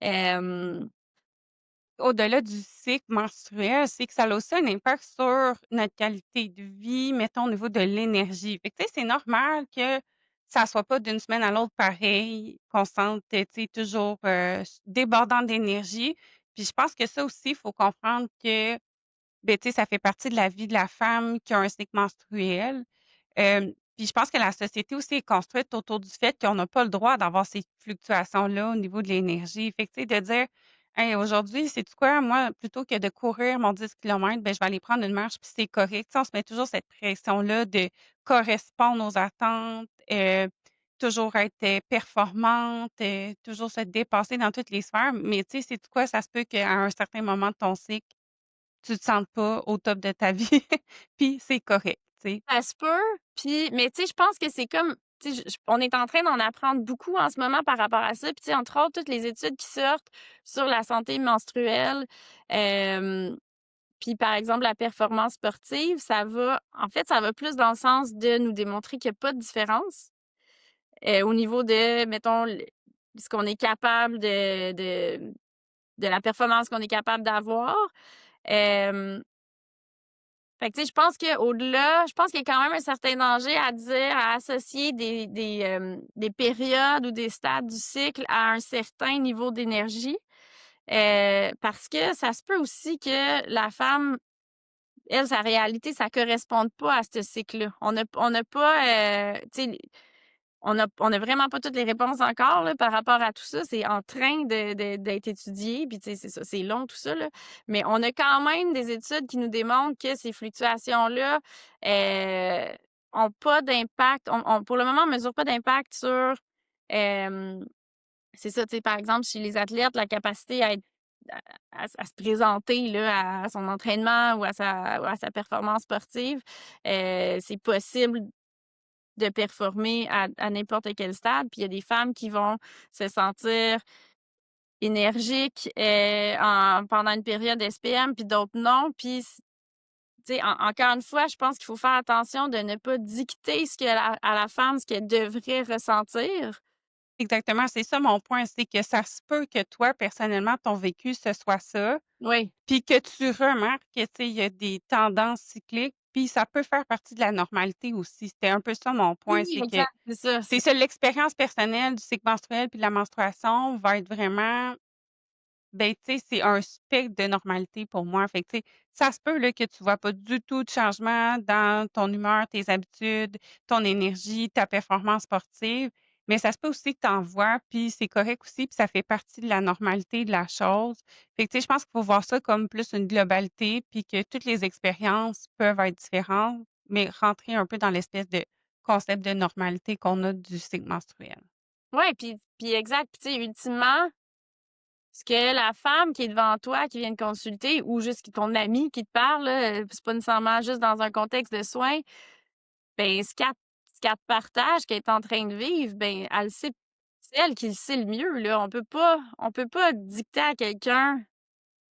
Hem, Au-delà du cycle menstruel, c'est que ça a aussi un impact sur notre qualité de vie, mettons au niveau de l'énergie. Fait que, tu sais, c'est normal que ça soit pas d'une semaine à l'autre pareil, qu'on se sente, tu sais, toujours, débordant d'énergie. Puis je pense que ça aussi, il faut comprendre que, beh, tu sais, ça fait partie de la vie de la femme qui a un cycle menstruel. Puis je pense que la société aussi est construite autour du fait qu'on n'a pas le droit d'avoir ces fluctuations-là au niveau de l'énergie. Fait que, tu sais, de dire: «Hey, aujourd'hui, sais-tu quoi? Moi, plutôt que de courir mon 10 kilomètres, ben, je vais aller prendre une marche, puis c'est correct». Tu sais, on se met toujours cette pression-là de correspondre aux attentes, toujours être, performante, toujours se dépasser dans toutes les sphères. Mais tu sais, sais-tu quoi? Ça se peut qu'à un certain moment de ton cycle, tu te sentes pas au top de ta vie, puis c'est correct, tu sais. Ça se peut, puis mais tu sais, je pense que c'est comme tu sais, je on est en train d'en apprendre beaucoup en ce moment par rapport à ça. Puis tu sais, entre autres, toutes les études qui sortent sur la santé menstruelle, hem, puis par exemple la performance sportive, ça va plus dans le sens de nous démontrer qu'il y a pas de différence, au niveau de, mettons, ce qu'on est capable de la performance qu'on est capable d'avoir. Hem Fait que, tu sais, je pense qu'il y a quand même un certain danger à dire, à associer des périodes ou des stades du cycle à un certain niveau d'énergie, parce que ça se peut aussi que la femme, elle, sa réalité, ça corresponde pas à ce cycle-là. On n'a pas, tu sais, on a vraiment pas toutes les réponses encore là, par rapport à tout ça. C'est en train d'être étudié, puis tu sais, c'est ça, c'est long tout ça, là. Mais on a quand même des études qui nous démontrent que ces fluctuations-là, heu, ont pas d'impact pour le moment, on mesure pas d'impact sur, hem, c'est ça, tu sais, par exemple, chez les athlètes, la capacité à être à se présenter là, à son entraînement ou à sa performance sportive, c'est possible de performer à n'importe quel stade. Puis il y a des femmes qui vont se sentir énergiques, pendant une période SPM, puis d'autres non. Puis tu sais, encore une fois, je pense qu'il faut faire attention de ne pas dicter ce que à la femme ce qu'elle devrait ressentir. Exactement, c'est ça mon point, c'est que ça se peut que toi, personnellement, ton vécu, ce soit ça, Oui. puis que tu remarques que, tu sais, il y a des tendances cycliques, puis ça peut faire partie de la normalité aussi. C'était un peu ça mon point, Oui, c'est que exact, c'est ça. c'est ça, l'expérience personnelle du cycle menstruel puis de la menstruation va être vraiment. Ben, tu sais, c'est un spectre de normalité pour moi. Fait que, tu sais, ça se peut là, que tu vois pas du tout de changement dans ton humeur, tes habitudes, ton énergie, ta performance sportive, mais ça se peut aussi que tu en vois, puis c'est correct aussi, puis ça fait partie de la normalité de la chose. Fait que, tu sais, je pense qu'il faut voir ça comme plus une globalité, puis que toutes les expériences peuvent être différentes, mais rentrer un peu dans l'espèce de concept de normalité qu'on a du cycle menstruel. Ouais, puis exact. Puis tu sais, ultimement, ce que la femme qui est devant toi, qui vient te consulter ou juste ton ami qui te parle là, c'est pas nécessairement juste dans un contexte de soins. Ben, ce qu'elle te partage, qu'elle est en train de vivre, ben, elle sait c'est elle qui le sait le mieux, là. On peut pas dicter à quelqu'un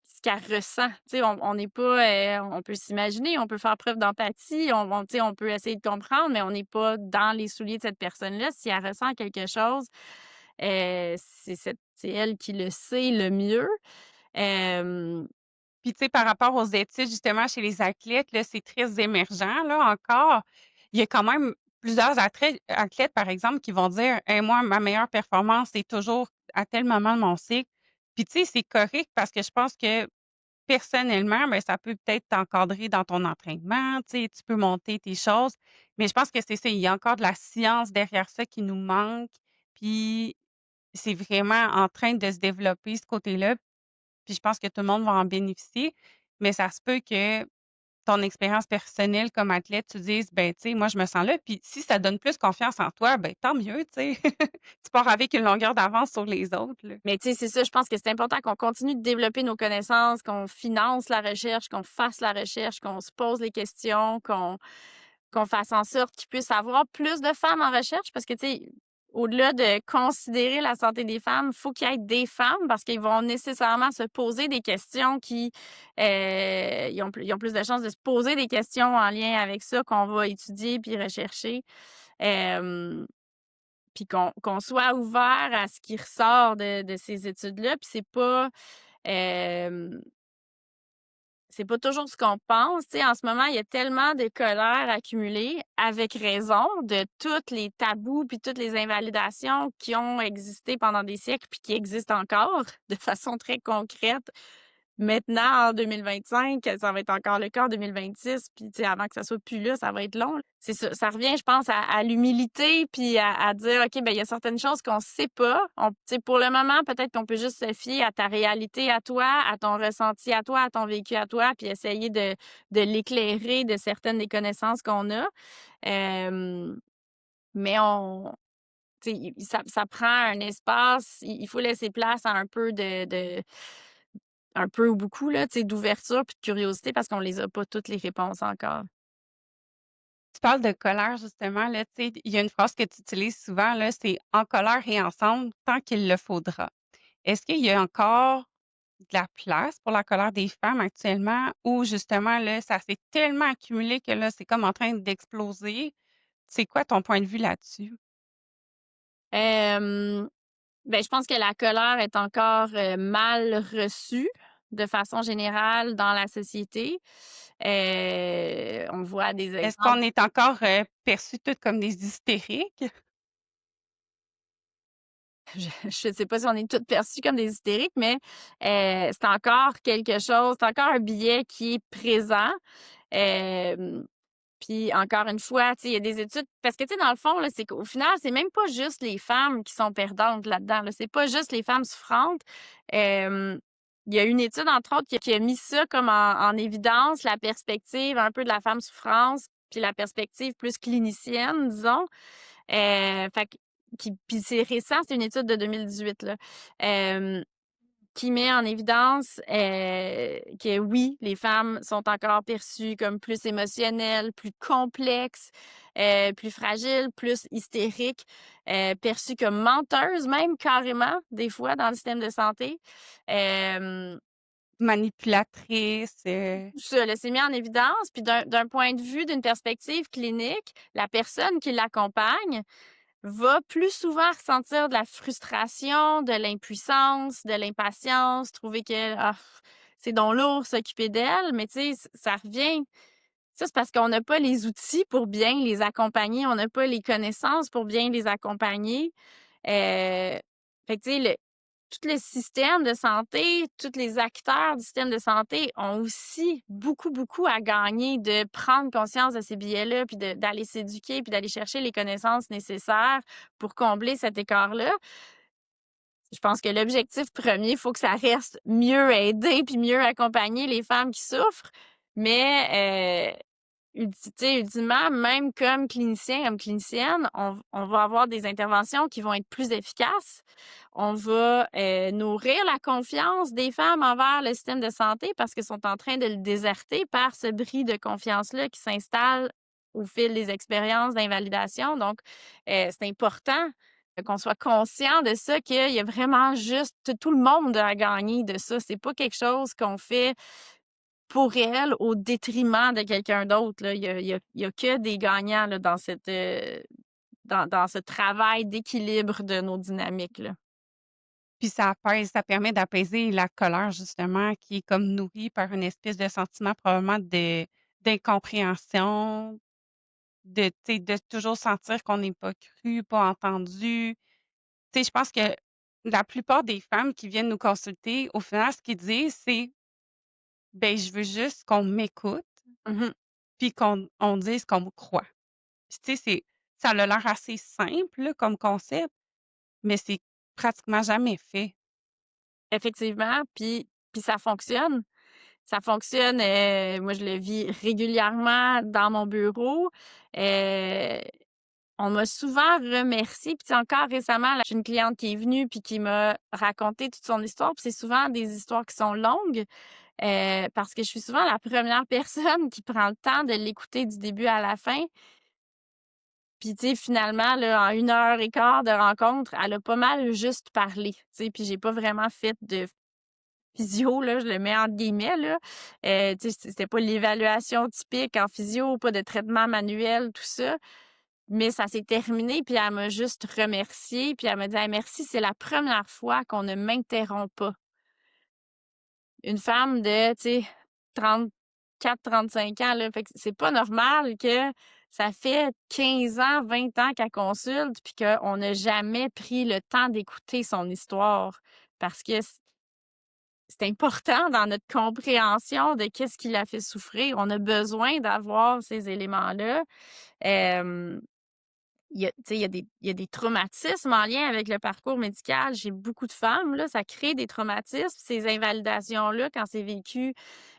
ce qu'elle ressent. Tu sais, on n'est pas, on peut s'imaginer, on peut faire preuve d'empathie, tu sais, on peut essayer de comprendre, mais on n'est pas dans les souliers de cette personne-là. Si elle ressent quelque chose, c'est elle qui le sait le mieux. Hem, Puis, tu sais, par rapport aux études, justement, chez les athlètes, là, c'est très émergent, là, encore. Il y a quand même plusieurs athlètes, par exemple, qui vont dire: «Hey, moi, ma meilleure performance, c'est toujours à tel moment de mon cycle». Puis, tu sais, c'est correct parce que je pense que personnellement, ben, ça peut peut-être t'encadrer dans ton entraînement, tu sais, tu peux monter tes choses. Mais je pense que c'est ça, il y a encore de la science derrière ça qui nous manque. Puis, c'est vraiment en train de se développer, ce côté-là. Puis je pense que tout le monde va en bénéficier, mais ça se peut que ton expérience personnelle comme athlète, tu dises: «Ben, tu sais, moi, je me sens là», puis si ça donne plus confiance en toi, ben, tant mieux, tu sais. Tu pars avec une longueur d'avance sur les autres, là. Mais tu sais, c'est ça, je pense que c'est important qu'on continue de développer nos connaissances, qu'on finance la recherche, qu'on fasse la recherche, qu'on se pose les questions, qu'on fasse en sorte qu'il puisse y avoir plus de femmes en recherche parce que, tu sais, au-delà de considérer la santé des femmes, il faut qu'il y ait des femmes parce qu'ils vont nécessairement se poser des questions qui, ils ont plus de chances de se poser des questions en lien avec ça qu'on va étudier puis rechercher. Puis qu'on soit ouvert à ce qui ressort de ces études-là, puis hem, c'est pas toujours ce qu'on pense. Tu sais, en ce moment, il y a tellement de colère accumulée, avec raison, de tous les tabous puis toutes les invalidations qui ont existé pendant des siècles puis qui existent encore de façon très concrète. Maintenant, en 2025, ça va être encore le cas en 2026, puis tu sais, avant que ça soit plus là, ça va être long. C'est ça revient, je pense, à l'humilité, puis à dire: «OK, ben il y a certaines choses qu'on sait pas». Tu sais, pour le moment, peut-être qu'on peut juste se fier à ta réalité à toi, à ton ressenti à toi, à ton vécu à toi, puis essayer de l'éclairer de certaines des connaissances qu'on a. Hem, mais tu sais, ça prend un espace, il faut laisser place à un peu un peu ou beaucoup là, tu sais, d'ouverture puis de curiosité parce qu'on les a pas toutes les réponses encore. Tu parles de colère justement, là, tu sais, il y a une phrase que tu utilises souvent, là, c'est: «En colère et ensemble, tant qu'il le faudra». Est-ce qu'il y a encore de la place pour la colère des femmes actuellement ou justement, là, ça s'est tellement accumulé que là, c'est comme en train d'exploser? C'est quoi ton point de vue là-dessus? Hem, ben, je pense que la colère est encore, mal reçue de façon générale dans la société. On voit des Est-ce exemples. qu'on est encore, perçues toutes comme des hystériques? Je sais pas si on est toutes perçues comme des hystériques, mais c'est encore quelque chose, c'est encore un biais qui est présent. Hem Puis encore une fois, tu sais, il y a des études parce que, tu sais, dans le fond, là, c'est qu'au final, c'est même pas juste les femmes qui sont perdantes là-dedans, là. C'est pas juste les femmes souffrantes. Hem, il y a une étude, entre autres, qui a mis ça comme en évidence, la perspective un peu de la femme souffrance, puis la perspective plus clinicienne, disons. Fait que puis c'est récent, c'est une étude de 2018, là. Hem qui met en évidence, que oui, les femmes sont encore perçues comme plus émotionnelles, plus complexes, plus fragiles, plus hystériques, perçues comme menteuses même carrément, des fois, dans le système de santé. Hem, Manipulatrices, tout ça, là, c'est mis en évidence, puis d'un point de vue, d'une perspective clinique, la personne qui l'accompagne va plus souvent ressentir de la frustration, de l'impuissance, de l'impatience, trouver que «Ah, c'est donc lourd s'occuper d'elle», mais tu sais, ça revient ça, c'est parce qu'on n'a pas les outils pour bien les accompagner, on n'a pas les connaissances pour bien les accompagner. Fait que tu sais, tout le système de santé, tous les acteurs du système de santé ont aussi beaucoup, beaucoup à gagner de prendre conscience de ces biais-là, puis d'aller s'éduquer, puis d'aller chercher les connaissances nécessaires pour combler cet écart-là. Je pense que l'objectif premier, il faut que ça reste mieux aider puis mieux accompagner les femmes qui souffrent. Mais, tu sais, ultimement, même comme clinicien, comme clinicienne, on va avoir des interventions qui vont être plus efficaces. On va, nourrir la confiance des femmes envers le système de santé parce qu'elles sont en train de le déserter par ce bris de confiance-là qui s'installe au fil des expériences d'invalidation. Donc, c'est important qu'on soit conscient de ça, qu'il y a vraiment juste tout le monde à gagner de ça. C'est pas quelque chose qu'on fait pour elle au détriment de quelqu'un d'autre, là. Il y a que des gagnants, là, dans dans ce travail d'équilibre de nos dynamiques, là. puis ça apaise, ça permet d'apaiser la colère justement qui est comme nourrie par une espèce de sentiment probablement d'incompréhension, de, tu sais, de toujours sentir qu'on n'est pas cru, pas entendu. Tu sais, je pense que la plupart des femmes qui viennent nous consulter, au final, ce qu'ils disent, c'est: «Ben, je veux juste qu'on m'écoute, Mmh. puis qu'on dise qu'on me croit». Puis tu sais, ça a l'air assez simple là, comme concept, mais c'est pratiquement jamais fait. Effectivement, puis ça fonctionne. Ça fonctionne, moi je le vis régulièrement dans mon bureau. Heu, on m'a souvent remercié, puis tu sais encore récemment là, j'ai une cliente qui est venue puis qui m'a raconté toute son histoire, puis c'est souvent des histoires qui sont longues, parce que je suis souvent la première personne qui prend le temps de l'écouter du début à la fin. Puis tu sais, finalement là, en 1 heure et quart de rencontre, elle a pas mal juste parlé, tu sais, puis j'ai pas vraiment fait de physio là, je le mets entre guillemets là. Tu sais, c'était pas l'évaluation typique en physio, pas de traitement manuel, tout ça. Mais ça s'est terminé, puis elle m'a juste remerciée, puis elle m'a dit: «Hey, merci, c'est la première fois qu'on ne m'interrompt pas». Une femme de, tu sais, 34-35 ans, là, fait que c'est pas normal que ça fait 15 ans, 20 ans qu'elle consulte, puis qu'on n'a jamais pris le temps d'écouter son histoire parce que c'est important dans notre compréhension de qu'est-ce qui la fait souffrir. On a besoin d'avoir ces éléments-là. Hem il y a, tu sais, il y a des traumatismes en lien avec le parcours médical chez beaucoup de femmes, là. Ça crée des traumatismes, ces invalidations-là, quand c'est vécu,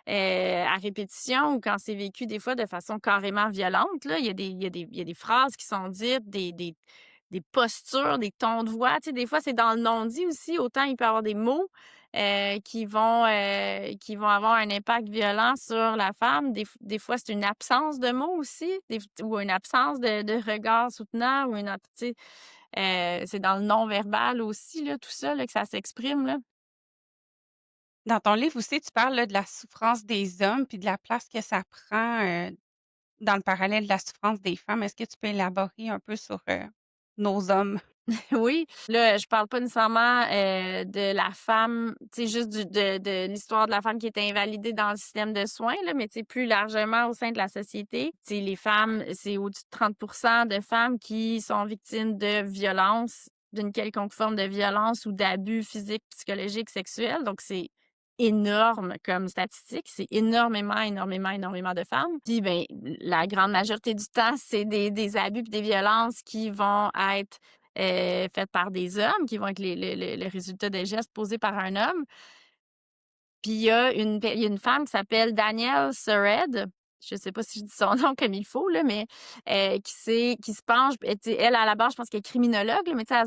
à répétition ou quand c'est vécu des fois de façon carrément violente, là. Il y a des phrases qui sont dites, des postures, des tons de voix. Tu sais, des fois, c'est dans le non-dit aussi. Autant il peut y avoir des mots, qui vont avoir un impact violent sur la femme. Des fois, c'est une absence de mots aussi, ou une absence de regard soutenant ou une ab tu sais, c'est dans le non-verbal aussi là, tout ça là, que ça s'exprime là. Dans ton livre aussi, tu parles là, de la souffrance des hommes puis de la place que ça prend, dans le parallèle de la souffrance des femmes. Est-ce que tu peux élaborer un peu sur, nos hommes? Oui, là, je parle pas nécessairement, de la femme, tu sais, juste de l'histoire de la femme qui est invalidée dans le système de soins, là, mais tu sais, plus largement au sein de la société. Tu sais, les femmes, c'est au-dessus de 30 de femmes qui sont victimes de violences, d'une quelconque forme de violence ou d'abus physiques, psychologiques, sexuels. Donc c'est énorme comme statistique. C'est énormément, énormément, énormément de femmes. Puis, ben, la grande majorité du temps, c'est des abus puis des violences qui vont être faites par des hommes, qui vont être le résultat des gestes posés par un homme. Puis il y a une femme qui s'appelle Danielle Sered, je sais pas si je dis son nom comme il faut là, mais qui se penche, tu sais, elle, à la base, je pense qu'elle est criminologue là, mais tu sais,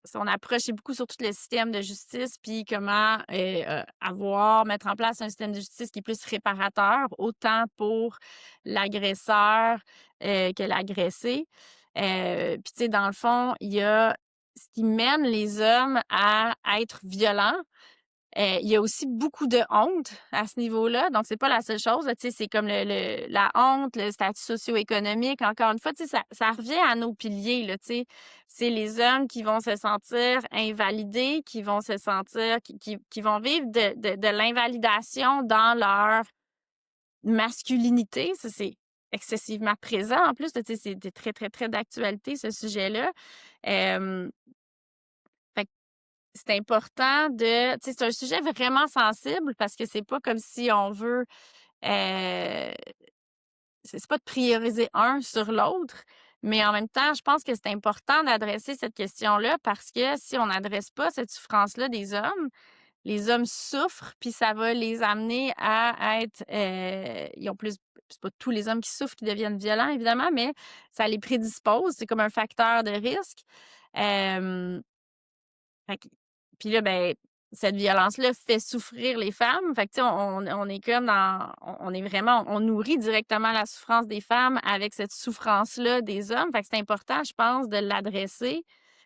son approche, c'est beaucoup sur tout le système de justice, puis comment, mettre en place un système de justice qui est plus réparateur, autant pour l'agresseur, que l'agressé. Puis tu sais, dans le fond, il y a ce qui mène les hommes à être violents. Il y a aussi beaucoup de honte à ce niveau-là, donc c'est pas la seule chose, là, tu sais, c'est comme la honte, le statut socio-économique. Encore une fois, tu sais, ça revient à nos piliers, là, tu sais. C'est les hommes qui vont se sentir invalidés, qui vont se sentir qui vont vivre de l'invalidation dans leur masculinité. Ça, c'est excessivement présent en plus, là, tu sais, c'est très, très, très d'actualité, ce sujet-là. Hem, fait c'est important de, tu sais, c'est un sujet vraiment sensible parce que c'est pas comme si on veut, heu, c'est pas de prioriser un sur l'autre, mais en même temps, je pense que c'est important d'adresser cette question-là parce que si on n'adresse pas cette souffrance-là des hommes, les hommes souffrent, puis ça va les amener à être, ils ont plus c'est pas tous les hommes qui souffrent qui deviennent violents évidemment, mais ça les prédispose, c'est comme un facteur de risque. Hem fait que puis là, ben, cette violence-là fait souffrir les femmes. Fait que, tu sais, on est comme dans on est vraiment on nourrit directement la souffrance des femmes avec cette souffrance-là des hommes. Fait que c'est important, je pense, de l'adresser.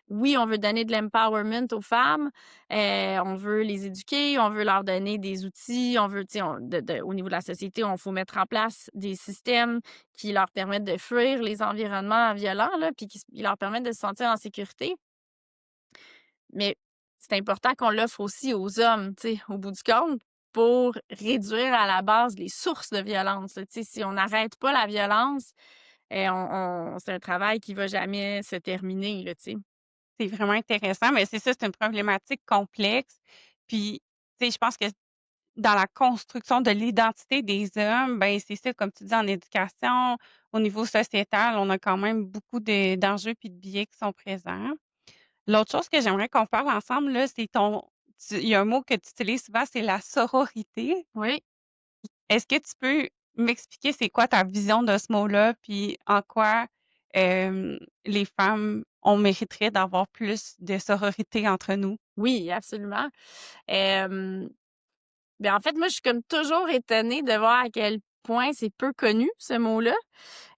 Oui, on veut donner de l'empowerment aux femmes, on veut les éduquer, on veut leur donner des outils, on veut, tu sais, au niveau de la société, on faut mettre en place des systèmes qui leur permettent de fuir les environnements violents, là, puis qui leur permettent de se sentir en sécurité. Mais c'est important qu'on l'offre aussi aux hommes, tu sais, au bout du compte, pour réduire à la base les sources de violence, là. Tu sais, si on n'arrête pas la violence, on c'est un travail qui va jamais se terminer, là, tu sais. C'est vraiment intéressant, mais c'est ça, c'est une problématique complexe. Puis, tu sais, je pense que dans la construction de l'identité des hommes, ben, c'est ça, comme tu dis, en éducation, au niveau sociétal, on a quand même beaucoup d'enjeux puis de biais qui sont présents. L'autre chose que j'aimerais qu'on parle ensemble, là, c'est il y a un mot que tu utilises souvent, c'est la sororité. Oui. Est-ce que tu peux m'expliquer c'est quoi ta vision de ce mot-là, puis en quoi, les femmes, on mériterait d'avoir plus de sororité entre nous? Oui, absolument. Hem, ben, en fait, moi, je suis comme toujours étonnée de voir à quel point c'est peu connu, ce mot-là,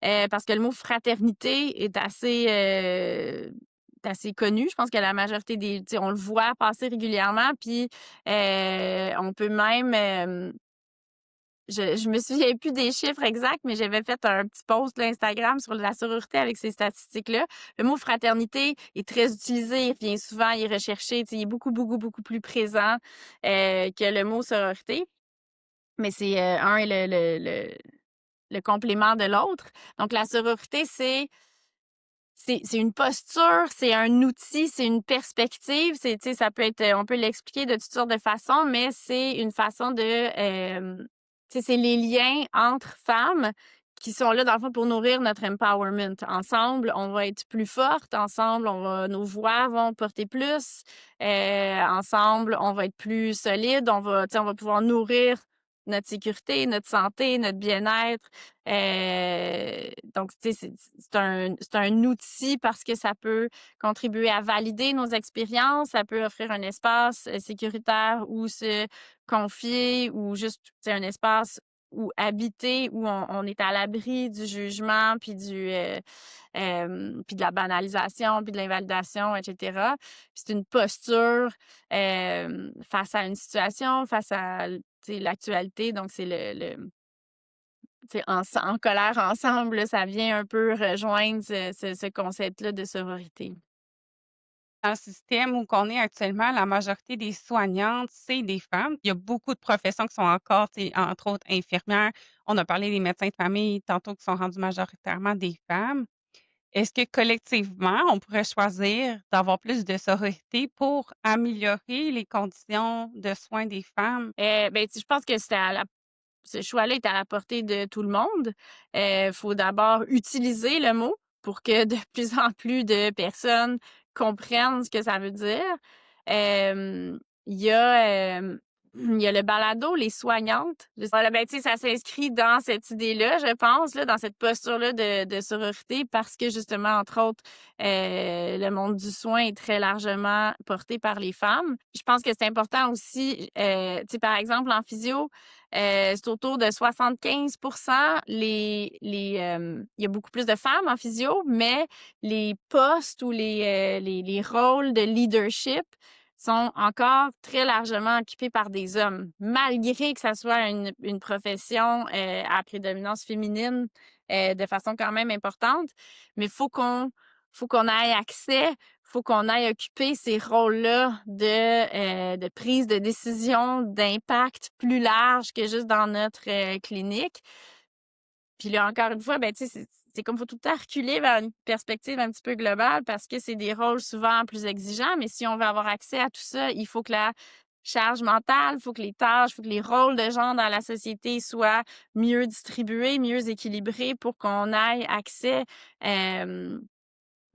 parce que le mot fraternité est assez connu. Je pense que la majorité des tu sais, on le voit passer régulièrement, puis, on peut même, je me souviens plus des chiffres exacts, mais j'avais fait un petit post là, Instagram sur la sororité avec ces statistiques-là. Le mot fraternité est très utilisé, il revient souvent, il est recherché, tu sais, il est beaucoup, beaucoup, beaucoup plus présent que le mot sororité. Mais c'est un est le complément de l'autre. Donc la sororité, c'est une posture, c'est un outil, c'est une perspective. C'est, tu sais, ça peut être, on peut l'expliquer de toutes sortes de façons, mais c'est une façon de, tu sais, c'est les liens entre femmes qui sont là, dans le fond, pour nourrir notre empowerment. Ensemble, on va être plus fortes. Ensemble, nos voix vont porter plus. Ensemble, on va être plus solide. Tu sais, on va pouvoir nourrir notre sécurité, notre santé, notre bien-être. Donc, tu sais, c'est un outil parce que ça peut contribuer à valider nos expériences, ça peut offrir un espace sécuritaire où se confier ou juste, tu sais, un espace où habiter, où on est à l'abri du jugement, puis de la banalisation, puis de l'invalidation, etc. Puis c'est une posture face à une situation, face à, tu sais, l'actualité. Donc, c'est tu sais, en colère ensemble, là, ça vient un peu rejoindre ce concept-là de sororité. Dans le système où qu'on est actuellement, la majorité des soignantes, c'est des femmes. Il y a beaucoup de professions qui sont encore, tu sais, entre autres infirmières. On a parlé des médecins de famille tantôt qui sont rendus majoritairement des femmes. Est-ce que collectivement, on pourrait choisir d'avoir plus de sororité pour améliorer les conditions de soins des femmes? Ben, tu sais, je pense que ce choix-là est à la portée de tout le monde. Faut d'abord utiliser le mot pour que de plus en plus de personnes comprennent ce que ça veut dire. Hem, il y a, il y a le balado Les Soignantes. Voilà, ben, tu sais, ça s'inscrit dans cette idée-là, je pense, là, dans cette posture-là de sororité parce que justement, entre autres, le monde du soin est très largement porté par les femmes. Je pense que c'est important aussi, tu sais, par exemple, en physio, c'est autour de 75 il y a beaucoup plus de femmes en physio, mais les postes ou les rôles de leadership sont encore très largement occupés par des hommes, malgré que ça soit une profession à prédominance féminine de façon quand même importante. Mais faut qu'on ait accès, faut qu'on aille occuper ces rôles-là de prise de décision, d'impact plus large que juste dans notre clinique. Puis là, encore une fois, ben, tu sais, c'est comme faut tout le temps reculer vers une perspective un petit peu globale parce que c'est des rôles souvent plus exigeants. Mais si on veut avoir accès à tout ça, il faut que la charge mentale, il faut que les tâches, il faut que les rôles de genre dans la société soient mieux distribués, mieux équilibrés pour qu'on ait accès, euh,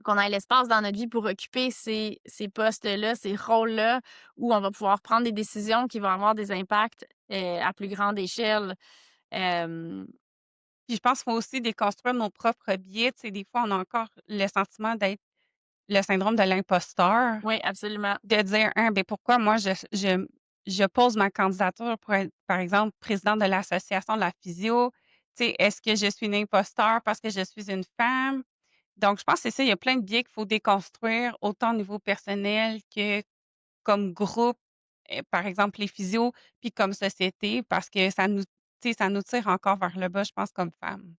qu'on ait l'espace dans notre vie pour occuper ces postes-là, ces rôles-là, où on va pouvoir prendre des décisions qui vont avoir des impacts à plus grande échelle. Euh, Puis je pense qu'il faut aussi déconstruire nos propres biais. Tu sais, des fois, on a encore le sentiment d'être le syndrome de l'imposteur, oui, absolument. de dire: «Hein, ben, pourquoi moi je pose ma candidature pour être, par exemple, présidente de l'association de la physio? Tu sais, est-ce que je suis une imposteur parce que je suis une femme?» Donc je pense que c'est ça, il y a plein de biais qu'il faut déconstruire, autant au niveau personnel que comme groupe, par exemple les physios, puis comme société, parce que ça nous tu sais, ça nous tire encore vers le bas, je pense, comme femmes.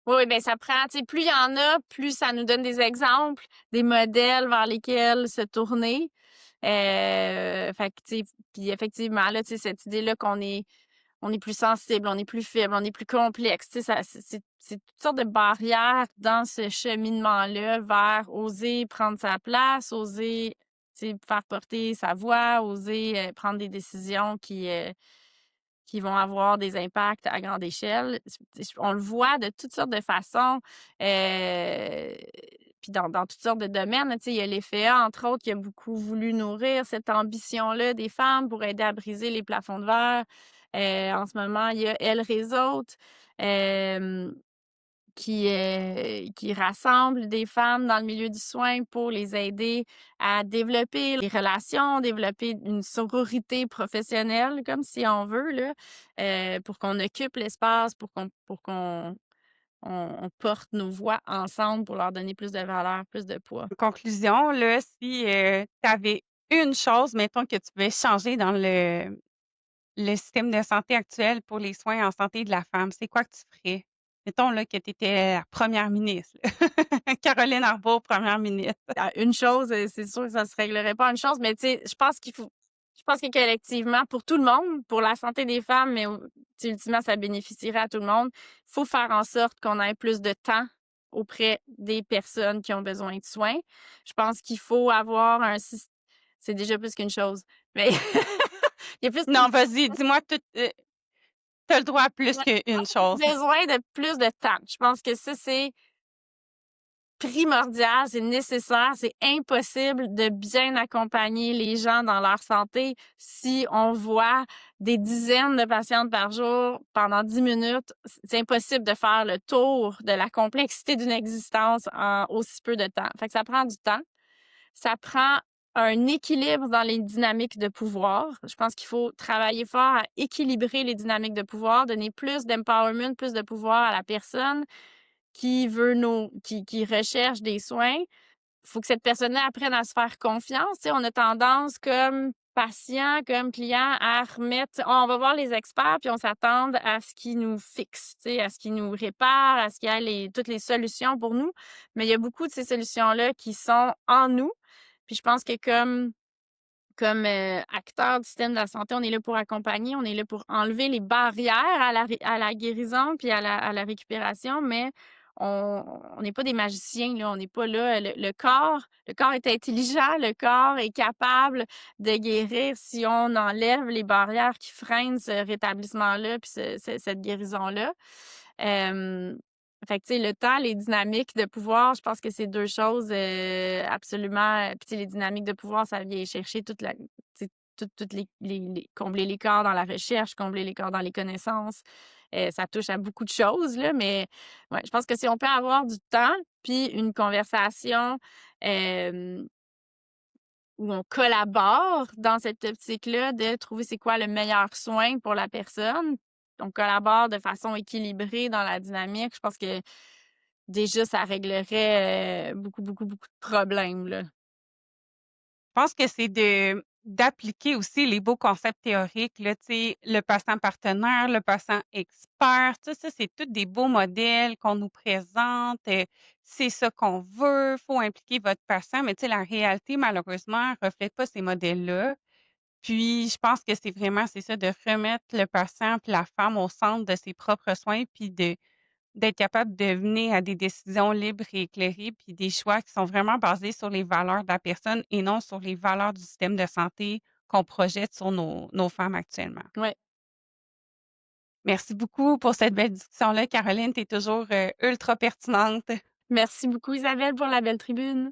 Oui, oui, ben ça prend, tu sais, plus il y en a, plus ça nous donne des exemples, des modèles vers lesquels se tourner. Fait que, tu sais, puis effectivement, là, tu sais, cette idée-là on est plus sensible, on est plus faible, on est plus complexe. Tu sais, c'est toutes sortes de barrières dans ce cheminement-là vers oser prendre sa place, oser, tu sais, faire porter sa voix, oser prendre des décisions qui vont avoir des impacts à grande échelle. On le voit de toutes sortes de façons. puis dans toutes sortes de domaines, tu sais, il y a les FEA, entre autres, qui a beaucoup voulu nourrir cette ambition-là des femmes pour aider à briser les plafonds de verre. En ce moment, il y a Elle Réseaute, hem, qui rassemble des femmes dans le milieu du soin pour les aider à développer les relations, développer une sororité professionnelle, comme si on veut, là, pour qu'on occupe l'espace, pour qu'on porte nos voix ensemble pour leur donner plus de valeur, plus de poids. En conclusion, là, si, tu avais une chose, mettons, que tu pouvais changer dans le système de santé actuel pour les soins en santé de la femme, c'est quoi que tu ferais? Mettons, là, que tu étais la première ministre, là. Caroline Arbault, première ministre. Une chose, c'est sûr que ça se réglerait pas en une chose, mais tu sais, je pense que collectivement, pour tout le monde, pour la santé des femmes, mais tu sais, ultimement, ça bénéficierait à tout le monde, il faut faire en sorte qu'on ait plus de temps auprès des personnes qui ont besoin de soins. Je pense qu'il faut avoir un syst c'est déjà plus qu'une chose, mais il y a plus Non, vas-y, dis-moi tout, tu le droit à plus qu'une chose. besoin de plus de temps. Je pense que ça, c'est primordial, c'est nécessaire, c'est impossible de bien accompagner les gens dans leur santé si on voit des dizaines de patientes par jour pendant 10 minutes. C'est impossible de faire le tour de la complexité d'une existence en aussi peu de temps. Fait que ça prend du temps. Ça prend un équilibre dans les dynamiques de pouvoir. Je pense qu'il faut travailler fort à équilibrer les dynamiques de pouvoir, donner plus d'empowerment, plus de pouvoir à la personne qui veut qui recherche des soins. Il faut que cette personne-là apprenne à se faire confiance. Tu sais, on a tendance comme patient, comme client, à remettre on va voir les experts, puis on s'attend à ce qu'ils nous fixent, tu sais, à ce qu'ils nous réparent, à ce qu'il y ait toutes les solutions pour nous. Mais il y a beaucoup de ces solutions-là qui sont en nous. Puis je pense que comme acteur du système de la santé, on est là pour accompagner, on est là pour enlever les barrières à la guérison puis à la récupération, mais on n'est pas des magiciens, là, on n'est pas là. Le corps est intelligent, le corps est capable de guérir si on enlève les barrières qui freinent ce rétablissement-là puis cette guérison-là. Fait que, tu sais, le temps, les dynamiques de pouvoir, je pense que c'est 2 choses, absolument puis tu sais, les dynamiques de pouvoir, ça vient chercher toute la tu sais, toutes les combler l'écart dans la recherche, combler l'écart dans les connaissances. Ça touche à beaucoup de choses, là, mais ouais, je pense que si on peut avoir du temps, puis une conversation, hem où on collabore dans cette optique-là de trouver c'est quoi le meilleur soin pour la personne. On collabore de façon équilibrée dans la dynamique. Je pense que déjà, ça réglerait, beaucoup, beaucoup, beaucoup de problèmes, là. Je pense que c'est d'appliquer aussi les beaux concepts théoriques, là, tu sais, le patient partenaire, le patient expert, ça, c'est tous des beaux modèles qu'on nous présente, c'est ça qu'on veut, faut impliquer votre patient, mais tu sais, la réalité, malheureusement, reflète pas ces modèles-là. Puis, je pense que c'est ça, de remettre le patient puis la femme au centre de ses propres soins, puis d'être capable de venir à des décisions libres et éclairées, puis des choix qui sont vraiment basés sur les valeurs de la personne et non sur les valeurs du système de santé qu'on projette sur nos femmes actuellement. Ouais. Merci beaucoup pour cette belle discussion-là, Caroline. Tu es toujours, ultra pertinente. Merci beaucoup Isabelle pour la belle tribune.